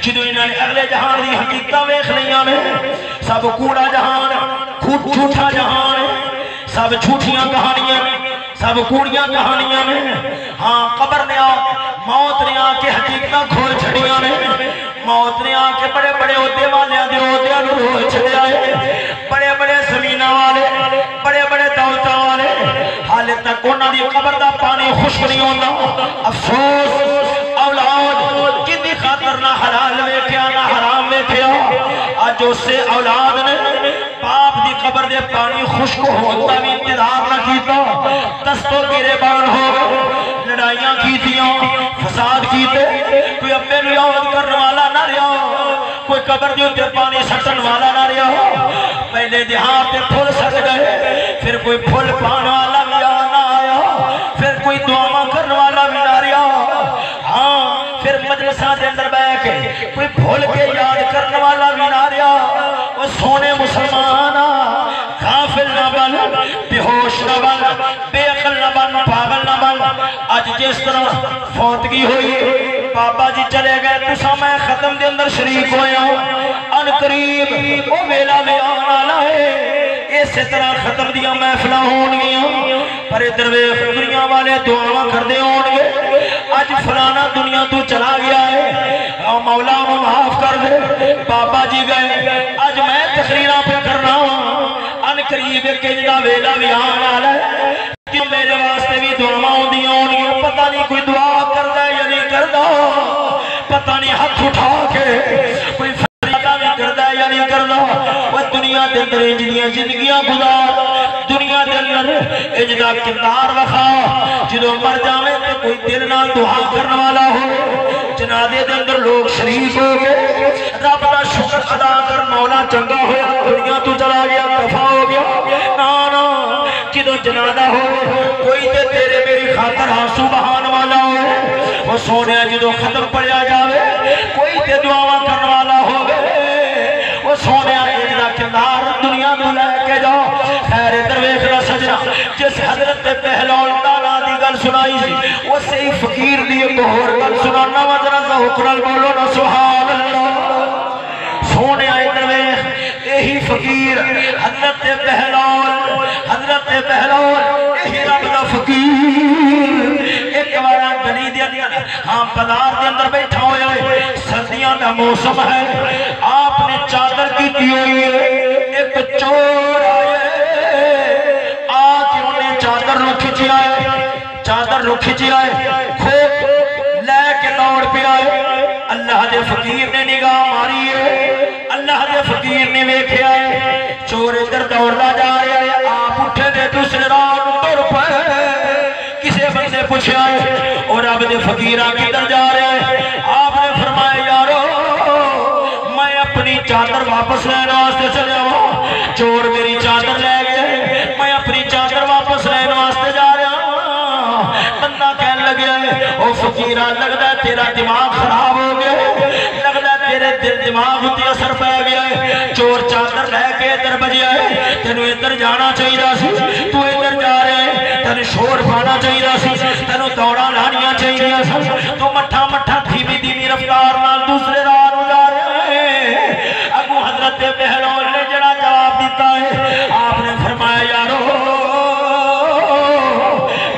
جدوں انہاں نے اگلے جہان دی حقیقتاں ویکھ لیاں نے سب کوڑا جہان جھوٹا جہان سب جھوٹیاں کہانیاں سب کوڑیاں کہانیاں نے ہاں قبر نے موت نے آ کے حقیقت کھول چھڑیاں نے موت نے آ کے بڑے بڑے عہدے والیاں دے عہدیاں نوں رول چھڑیا ہے بڑے بڑے زمیناں والے بڑے بڑے دولتاں والے حالے تک انہاں دی قبر دا پانی خشک نہیں ہوندا افسوس اولاد جن دی خاطر نہ حلال ویکھیا نہ حرام ویکھیا اج اس سے اولاد نے باپ دی قبر دے پانی خشک ہون دا بھی انتظار نہ کیتا دستوں گرے بان ہو گئے لڑائیاں کیتیاں فساد کیتے کوئی ابے نوں یاد کرن والا نہ رہیا کوئی قبر دے اوپر پانی سٹن والا نہ رہیا پہلے دیہات تے پھل سٹ گئے پھر کوئی پھل پان والا بھی نہ آیا پھر کوئی دعاواں کرن والا بھی نہ رہیا ہاں پھر مجلساں دے اندر بیٹھ کے کوئی بھول کے یاد کرنے والا بھی نہ رہیا وہ سونے مسلمانا غافل نہ بن بے ہوش نہ بن بے عقل نہ بن پاگل نہ بن آج جس طرح فوتگی ہوئی بابا جی چلے گئے تسا میں ختم دے اندر شریک ہویا ان قریب وہ ویلا بھی آنا لائے اس طرح ختم دیا محفلہ ہون گیا پر ادھر ویکھ دنیا والے دعاواں کردے ہون گے آج فلانا دنیا تو چلا گیا ہے مولا نو معاف کر دے بابا جی گئے آج میں تقریراں پہ کرنا ان قریب کنجا ویلا بھی آنا والا ہے کیوں میرے واسطے بھی دعاواں ہوندیاں ہونگیاں پتہ نہیں کوئی دعا کردا یا نہیں کردا پتہ نہیں ہاتھ اٹھا کے کوئی فریادہ بھی کردا یا نہیں کردا وہ دنیا دے اندر انجیاں زندگیاں گزار دنیا دے اندر اجدا کردار وخا جدوں مر جاویں تے کوئی دل نال دعا کرن والا ہو جنازے دے اندر لوگ شریک ہو گئے رب دا شکر ادا کر مولا چنگا ہویا دنیا تو چلا گیا دفع ہو گیا نا نا جدوں جنازہ ہو کوئی تے تیرے میری خاطر آنسو بہان والا ہو وہ سونے جدوں ختم پڑیا جاوے کوئی تے دعاواں کرن والا ہو وہ سونے اجدا کردار دنیا نو لے کے جاؤ خیر درویش نہ سجنا جس حضرت پہلوان دانا دی گل سنائی سی وہ سے فقیر دی ایک اور گل سنانا وجرا سا حکرل بولو نا سبحان اللہ سونے درویش یہی فقیر حضرت پہلوان یہی رب دا فقیر ایک بارا گلی دے اندر ہاں بازار دے اندر بیٹھا ہوئے سردیاں دا موسم ہے آپ نے چادر کی دی ہوئی ہے ایک چور آئے آج انہیں چادر رو کھچی آئے خوب لے کے دوڑ پہ آئے اللہ دے فقیر نے نگاہ ماری ہے اللہ دے فقیر نے ویکھے آئے چور ادھر دوڑنا جا رہا ہے آپ اٹھے دے دوسرے رات ٹر پے کسے بندے پوچھے آئے اور اب دے فقیرہ کدھر جا رہے ہیں آپ نے فرمایا یارو میں اپنی چادر واپس لینا واسطے چلے ہوں چور میری چادر لے گئے میں اپنی چادر واپس لینا واسطے جا رہا ہوں بندہ کہنے لگے او فقیرہ لگتا ہے تیرا دماغ خراب ہو گیا لگتا ہے تیرے دل دماغ ہوتی اثر پہ گیا ہے چور چادر لے کے ادھر بجیا ہے تینوں ادھر جانا چاہیے سی تو ادھر جا رہے ہیں تینوں شور پانا چاہیے سی تینوں دوڑا لانیاں چاہیے سی تو مٹھا مٹھا دھیمی دھیمی رفتار نال دوسرے راہ نو جا رہے ہیں اگو حضرت پہلوان نے جڑا جواب دیتا ہے آپ نے فرمایا یارو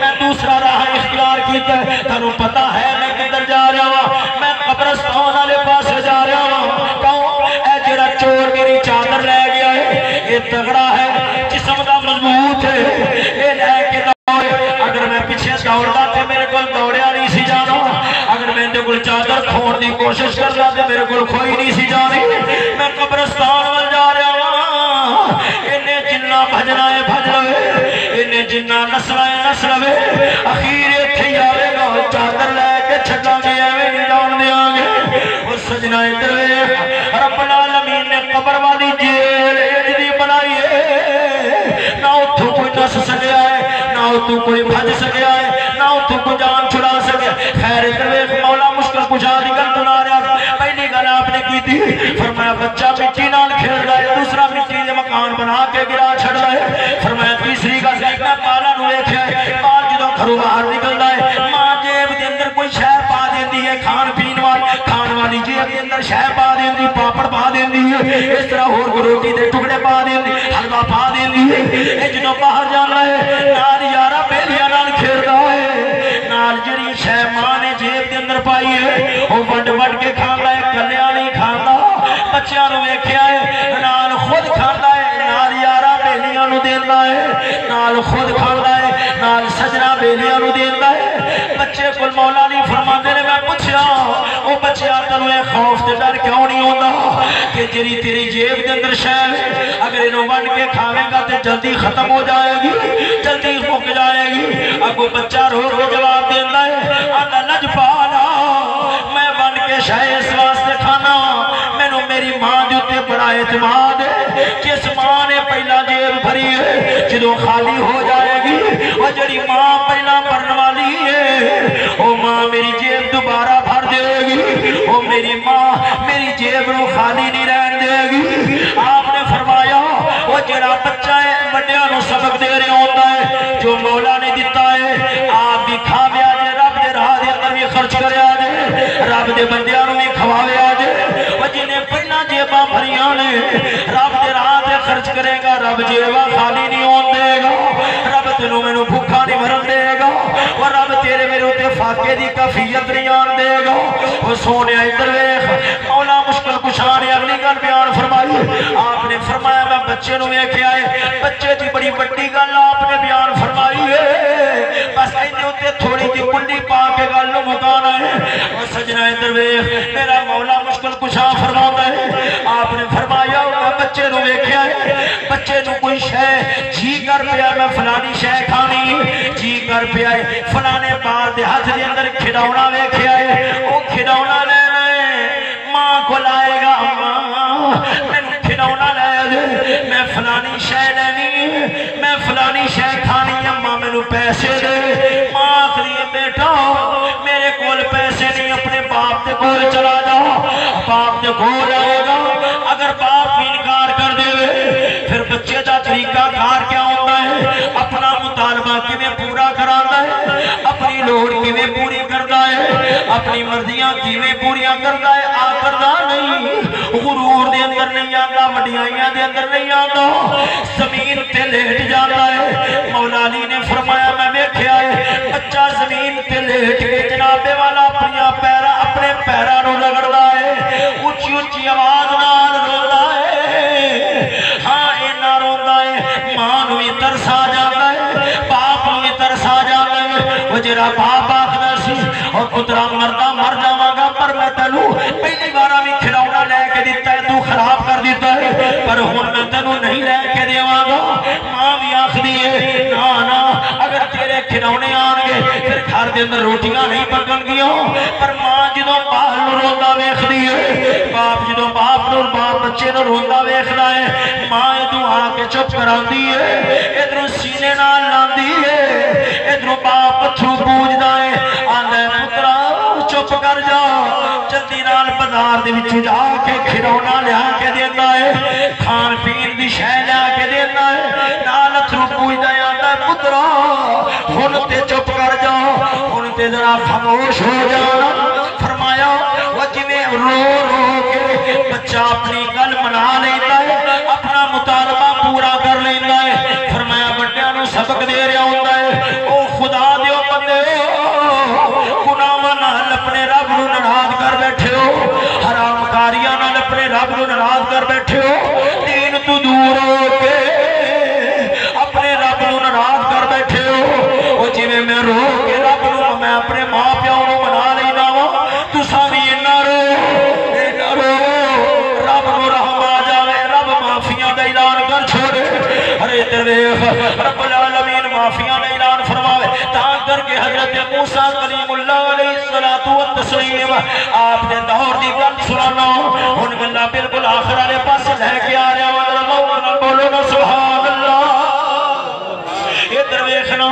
میں دوسرا راہ اختیار کیتا ہے تینوں پتہ ہے میں کدھر جا رہا ہوں میں قبرستان والے پاس جا رہا ہوں کہوں اے جڑا چور میری چادر لے گیا ہے یہ تگڑا ہے جسم دا مضبوط ہے یہ لے کے دوڑے اگر میں پیچھے دوڑتا تے میرے کو دوڑیا نہیں سی جانا اگر میں اندے کل چادر کھون دی کوشش کرنا تے میرے کو کھوئی نہیں سی جانی میں قبرستان وال جا رہا ہوں انہیں جنہ بھجنا ہے بھج لوے انہیں جنہ نسلہ ہے نسل لوے اخیر اتھے آوے گا چادر لے کے چھٹا گیا میں نہیں جان دیا گے وہ سجنہ دروے رب العالمین نے قبر والی جیل اجدی بنائی ہے نہ اتھو کوئی نس سکیا ہے نہ اتھو کوئی بھج سکیا ہے نہ اتھو کوئی جان چھڑا سکیا خیر دروے مولا مشکل کچھا دی گل بنا رہا پہلی گل آپ نے کی تھی فرمایا بچہ مٹی نال کھیل رہا ہے دوسرا مٹی دے مکان بنا کے گرا چھڑ رہا ہے فرمایا تیسری گل میں پالا نو ویکھیا ہے ماں جدوں گھروں باہر نکلدا ہے ماں جیب دے اندر کوئی شے پا دیندی ہے کھان پین والی جیب دے اندر شے پا دیندی پاپڑ پا دیندی ہے اس طرح ہور روٹی دے ٹکڑے پا دیندی حلوا پا دیندی ہے اے جدوں باہر جانا ہے نال یارا بیلیاں نال کرتا ہے نال خود کھاندا ہے نال سجنا بیلیاں نو دیندا ہے بچے کول مولا علی فرماندے نے میں پوچھیا او بچیا تینوں اے خوف تے ڈر کیوں نہیں ہوندا کہ جڑی تیری جیب دے اندر شے اگر اینو ونڈ کے کھاویں گا تے جلدی ختم ہو جائے گی جلدی مک جائے گی اگو بچہ رو رو جواب دیندا ہے آندا لجپالا میں ونڈ کے شے اس واسطے کھانا مینوں میری ماں دے اوتے بڑا اعتماد ہے جس ماں نے پہلا جیب بھری ہے جدوں خالی ہو جائے گی اور جڑی ماں پہلا بھرن والی ہے او ماں میری جیب دوبارہ بھر دے گی او میری ماں میری جیب نو خالی نہیں رہن دے گی آپ نے فرمایا وہ جڑا بچہ ہے بڑیاں نو سبق دے رہا ہوتا ہے جو مولا نے دیتا ہے آپ بھی کھاوے آجے رب دے راہ دے اندر بھی خرچ کرے آجے رب دے بندیاں نو بھی کھواوے آجے وہ جنہیں پہلا جیباں بھریاں نے رب دے راہ دے خرچ کرے گا رب جیباں خالی نہیں ہون دے گا رب تینوں میں نو بھوکا نہیں مرن دے گا اور رب تیرے میرے ہوتے فاقے دی کفیت نہیں آن دے گا وہ سونے ادھر ویکھ مولا مشکل کشا نے اگلی گل بیان فرمائی آپ نے فرمایا میں بچے نو ویکھے آئے بچے دی بڑی بڑی گل آپ نے بیان فرمائی ہے بس اینے ہوتے تھوڑی جی کنڈی پا کے گل نو مکانا ہے اور سجنا ادھر ویکھ میرا مولا مشکل کشا فرماتا ہے آپ نے فرمایا میں بچے نو ویکھے آئے بچے نو کوئی شے جی کر پیا میں فلانی شے کھانی جی کر پیا فلانے بال دے ہاتھ دے اندر کھڈاونا ویکھے آئے او کھڈاونا لے لے ماں کو لائے گا ماں مینوں کھڈاونا لے دے میں فلانی شے لینی میں فلانی شے کھانی اماں مینوں پیسے دے ماں آخری بیٹا میرے کول پیسے نہیں اپنے باپ دے کول چلا جا باپ دے کول آئے گا اگر باپ بھی انکار کر دے پھر بچے دا طریقہ کار کیا ہوتا ہے اپنا مطالبہ کیویں پورا کراتا ہے اپنی لوڑ کیویں پوری کرتا ہے اپنی مرضیاں کیویں پوریاں کرتا ہے آ کردا نہیں غرور دے اندر نہیں آندا وڈیائیاں دے اندر نہیں آندا زمین تے لیٹ جاتا ہے مولا علی نے فرمایا میں ویکھیا ہے بچہ زمین تے لیٹ کے جناب والا اپنے پیراں نو رگڑدا ہے اونچی اونچی آواز نال روندا ہے ہاں اینا روندا ہے ماں نو بھی ترس آ جاتا ہے باپ نو بھی ترس آ جاتا ہے وہ جڑا باپ آکھدا سی اور پترا مردا مر جاواں گا پر میں تینوں پہلی بار بھی کھلاونا لے کے دیتا ہے تو خراب کر دیتا ہے پر ہن میں تینوں نہیں لے کے دیواں گا ماں بھی آکھدی ہے نا نا اگر تیرے کھلونے آن گے پھر گھر دے اندر روٹیاں نہیں پکن گیاں پر ماں جدوں بال نو روندا ویکھدی ہے باپ جدوں باپ نو باپ بچے نو روندا ویکھدا ہے ماں ادھروں آ کے چپ کراندی ہے ادھروں سینے نال لاندی ہے ادھروں باپ پتھرو پوجدا ہے آندا ہے پترا چپ کر جا جلدی نال بازار دے وچ جا کے کھلونا لیا کے دیندا ہے کھان پین دی شے لیا کے دیندا ہے نال اتھرو پوجدا ہے آندا ہے پترا ہن تے چپ کر جا ہن تے ذرا خاموش ہو جا فرمایا وہ جویں رو رو کے بچہ اپنی گل منا لیندا ہے اپنا مطالبہ پورا کر لیندا ہے فرمایا بڑیاں نو سبق دے رہا ہوندا ہے او خدا دیو بندے گناہاں نال اپنے رب نو ناراض کر بیٹھے ہو حرام کاریاں نال اپنے رب نو ناراض کر بیٹھے ہو دین تو دور ہو کے اپنے رب نو ناراض کر بیٹھے ہو او جویں میں رو کے رب نو میں اپنے ماں پیو نو منا لینا وا تساں وی اینا رو رب نو رحم آ جاوے رب معافیاں دا اعلان کر چھوڑے ارے ادھر ویکھ رب العالمین معافیاں دا اعلان فرماوے تاں کر کے حضرت موسیٰ کلیم اللہ علیہ الصلوۃ والتسلیم آپ نے دور دی گل سنانا ہن گلاں بالکل آخر والے پاس لے کے آ رہا ہوں اللہ بولو نا سبحان اللہ ادھر ویکھنا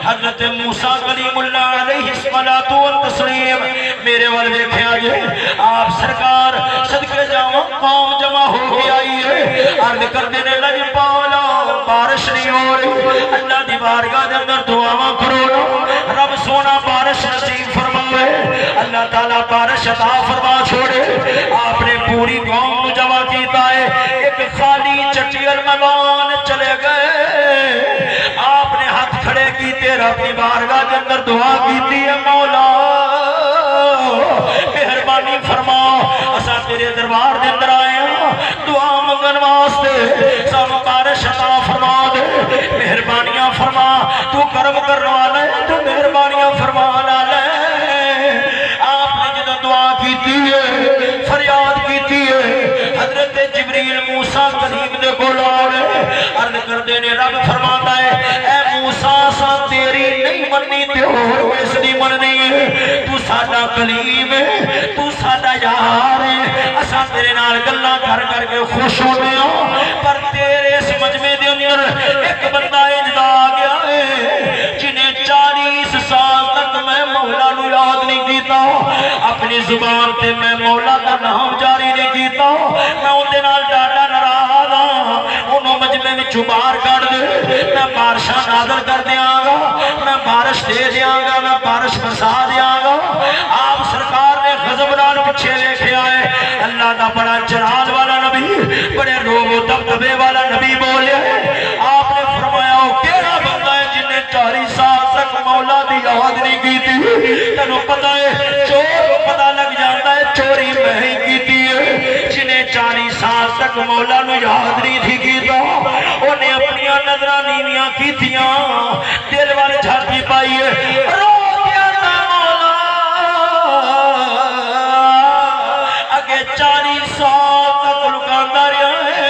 حضرت موسیٰ کلیم اللہ علیہ الصلوۃ والتسلیم میرے ول ویکھیا جے آپ سرکار صدقے جاواں قوم جمع ہو کے آئی ہے عرض کردے نے لج پالا بارش نہیں ہو رہی اللہ دی بارگاہ دے اندر دعاواں کرو نا رب سونا بارش نصیب فرماوے اللہ تعالیٰ بارش عطا فرما چھوڑے آپ نے پوری قوم کو جمع کیتا ہے ایک خالی چٹیل میدان چلے گئے آپ نے ہاتھ کھڑے کیتے رب کی بارگاہ کے اندر دعا کیتی ہے مولا مہربانی فرما اسا تیرے دربار دے اندر آئے ہیں دعا منگن واسطے سانو بارش عطا فرما دے مہربانیاں فرما تو کرم کرنے والا ہے تو مہربانیاں فرمان والا ہے آپ نے جدو دعا کیتی ہے فریاد کیتی ہے حضرت جبریل موسیٰ کلیم دے کول آئے عرض کر دینے رب فرماتا ہے اے موسیٰ سا تیری نہیں مننی تے اور ویس نہیں مننی ہے تو ساڈا کلیم ہے تو ساڈا یار ہے اساں تیرے نال گلاں کر کر کے خوش ہونے ہوں پر تیرے اس مجمع دے اندر ایک بندہ انجدا آ گیا ہے جنہیں 40 سال تک میں مولا نو یاد نہیں کیتا اپنی زبان تے میں مولا کا نام جاری نہیں کیتا میں اندے نال ڈاڈا ناراض ہاں انہوں مجمع میں چبار کر دے میں بارشاں نازل کر دیاں گا میں بارش دے دیاں گا میں بارش برسا دیاں گا آپ سرکار نے غضب نال پیچھے دیکھے آئے اللہ دا بڑا جلال والا نبی بڑے روب و دبدبے والا نبی بولے آپ نے فرمایا ہو کیڑا بندہ ہے جن نے 40 سال تک مولا دی یاد نہیں کی تھی تنہوں پتہ ہے چور کو پتہ لگ جاتا ہے چوری میں ہی کی تھی جنہیں 40 سال تک مولا نو یاد نہیں تھی کیتا انہیں اپنی نظرہ نیویاں کی تھیاں دل والے جھاتی پائی ہے رو دیا نا مولا اگے 40 سال تک لکاندہ رہا ہے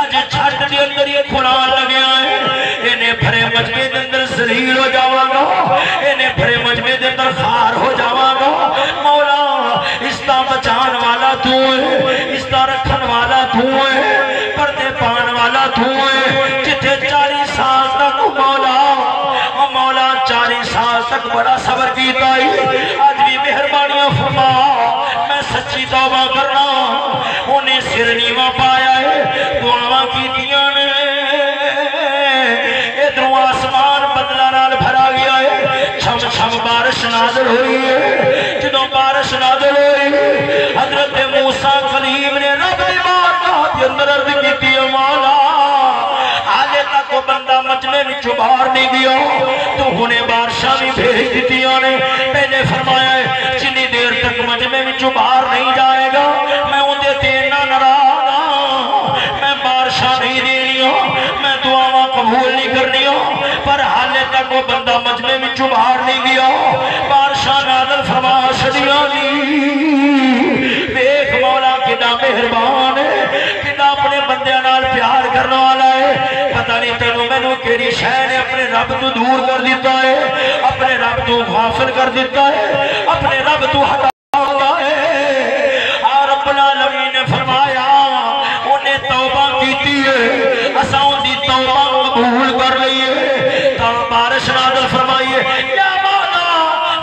اج چھٹ دے اندر یہ کھڑان لگے آئے انہیں بھرے مجمع دے اندر ذلیل ہو جاواں گا انہیں بھرے مجمع دے اندر خار ہو جاواں گا مولا اس تا بچان والا تو ہے اس تا رکھن والا تو ہے پردے پان والا تو ہے جتھے 40 سال تک مولا 40 سال تک بڑا صبر کیتا ہے آج بھی مہربانیاں فرما میں سچی توبہ کرنا انہیں سر نیواں پایا ہے دعاواں کیتیاں نے ادھروں آسمان بدلہ نال بھرا گیا ہے چھم چھم بارش نازل ہوئی ہے جدوں بارش نازل ہوئی حضرت موسیٰ کلیم نے رب دی بارگاہ کے اندر عرض کیتی ہے مولا حالے تک وہ بندہ مجمع وچوں باہر نہیں گیا تو ہنے بارشاں بھی بھیج دتیاں نے پہلے فرمایا ہے جنی دیر تک مجمع وچوں باہر نہیں جائے گا میں اندے تے نہ ناراض ہاں میں بارشاں نہیں دینیاں میں دعاواں قبول نہیں کرنیاں پر حالے تک وہ بندہ مجمع وچوں باہر نہیں گیا بارشاں نازل فرما چھڑیاں دیکھ مولا کتنا مہربان ہے کتنا اپنے بندیاں نال پیار کرنے والا ہے پتہ نہیں تینوں میں نے کیڑی شے نے اپنے رب تو دور کر دیتا ہے اپنے رب تو غافل کر دیتا ہے اپنے رب تو ہٹا دیتا ہے اور رب العالمین نے فرمایا انہیں توبہ کیتی ہے اساں ان دی توبہ قبول کر لئیے تا بارش نازل فرمائیے یا مولا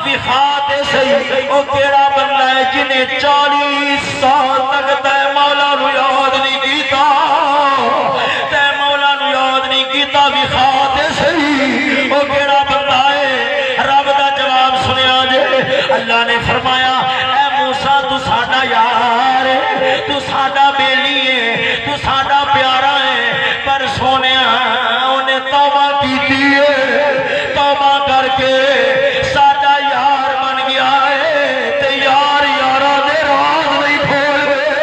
وفات صحیح او کیڑا بندہ ہے جنہیں 40 سال تک تے مولا نو یاد نہیں کیتا تے مولا نو یاد نہیں کیتا وفات صحیح او کیڑا بندہ ہے رب دا جواب سنیا جے اللہ نے فرمایا اے موسیٰ تو ساڈا یار ہے تو ساڈا بیلی ہے تو ساڈا پیارا ہے پر سونیا انہیں توبہ کیتی ہے توبہ کر کے ساڈا یار بن گیا ہے تے یار یارا دے راز نہیں کھول گئے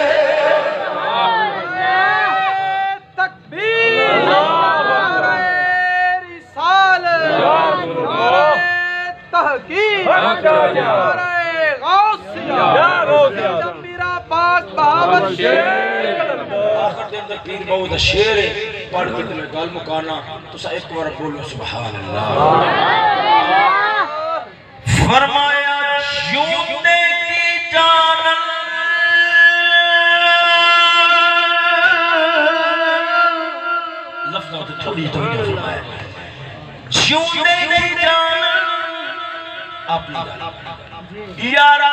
تکبیر نعرہ رسالت نعرہ تحقیق نعرہ غوثیہ جب میرا پاک بہاوت آخر دن تک پیر بہت شیر ہے پڑھ کے تمہیں گل مکانا تو سا ایک بار بولو سبحان اللہ فرمایا جیوتے کی جانن لفظوں تو تھوڑی توجہ فرمایا جیوتے کی جانن اپنی گالی یارا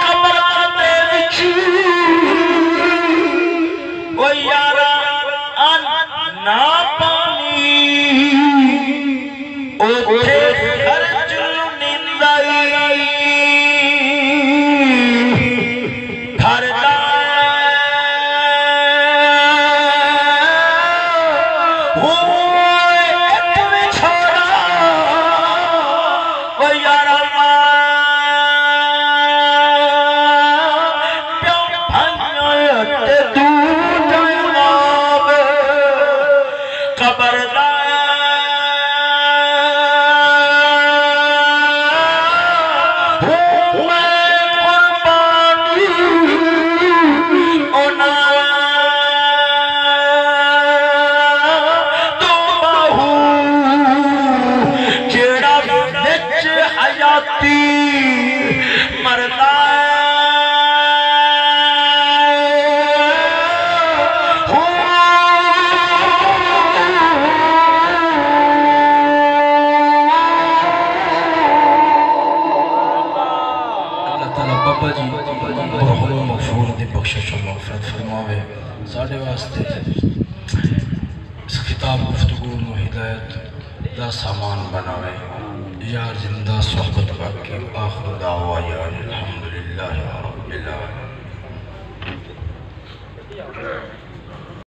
قبران دے وچ اوتھے خرچ نیندائی گھر دا فرماوے ساڑھے واسطے اس خطاب گفتگو میں ہدایت دا سامان بناوے یا زندہ صحبت باقی آخر دعوی الحمدللہ رب العالمین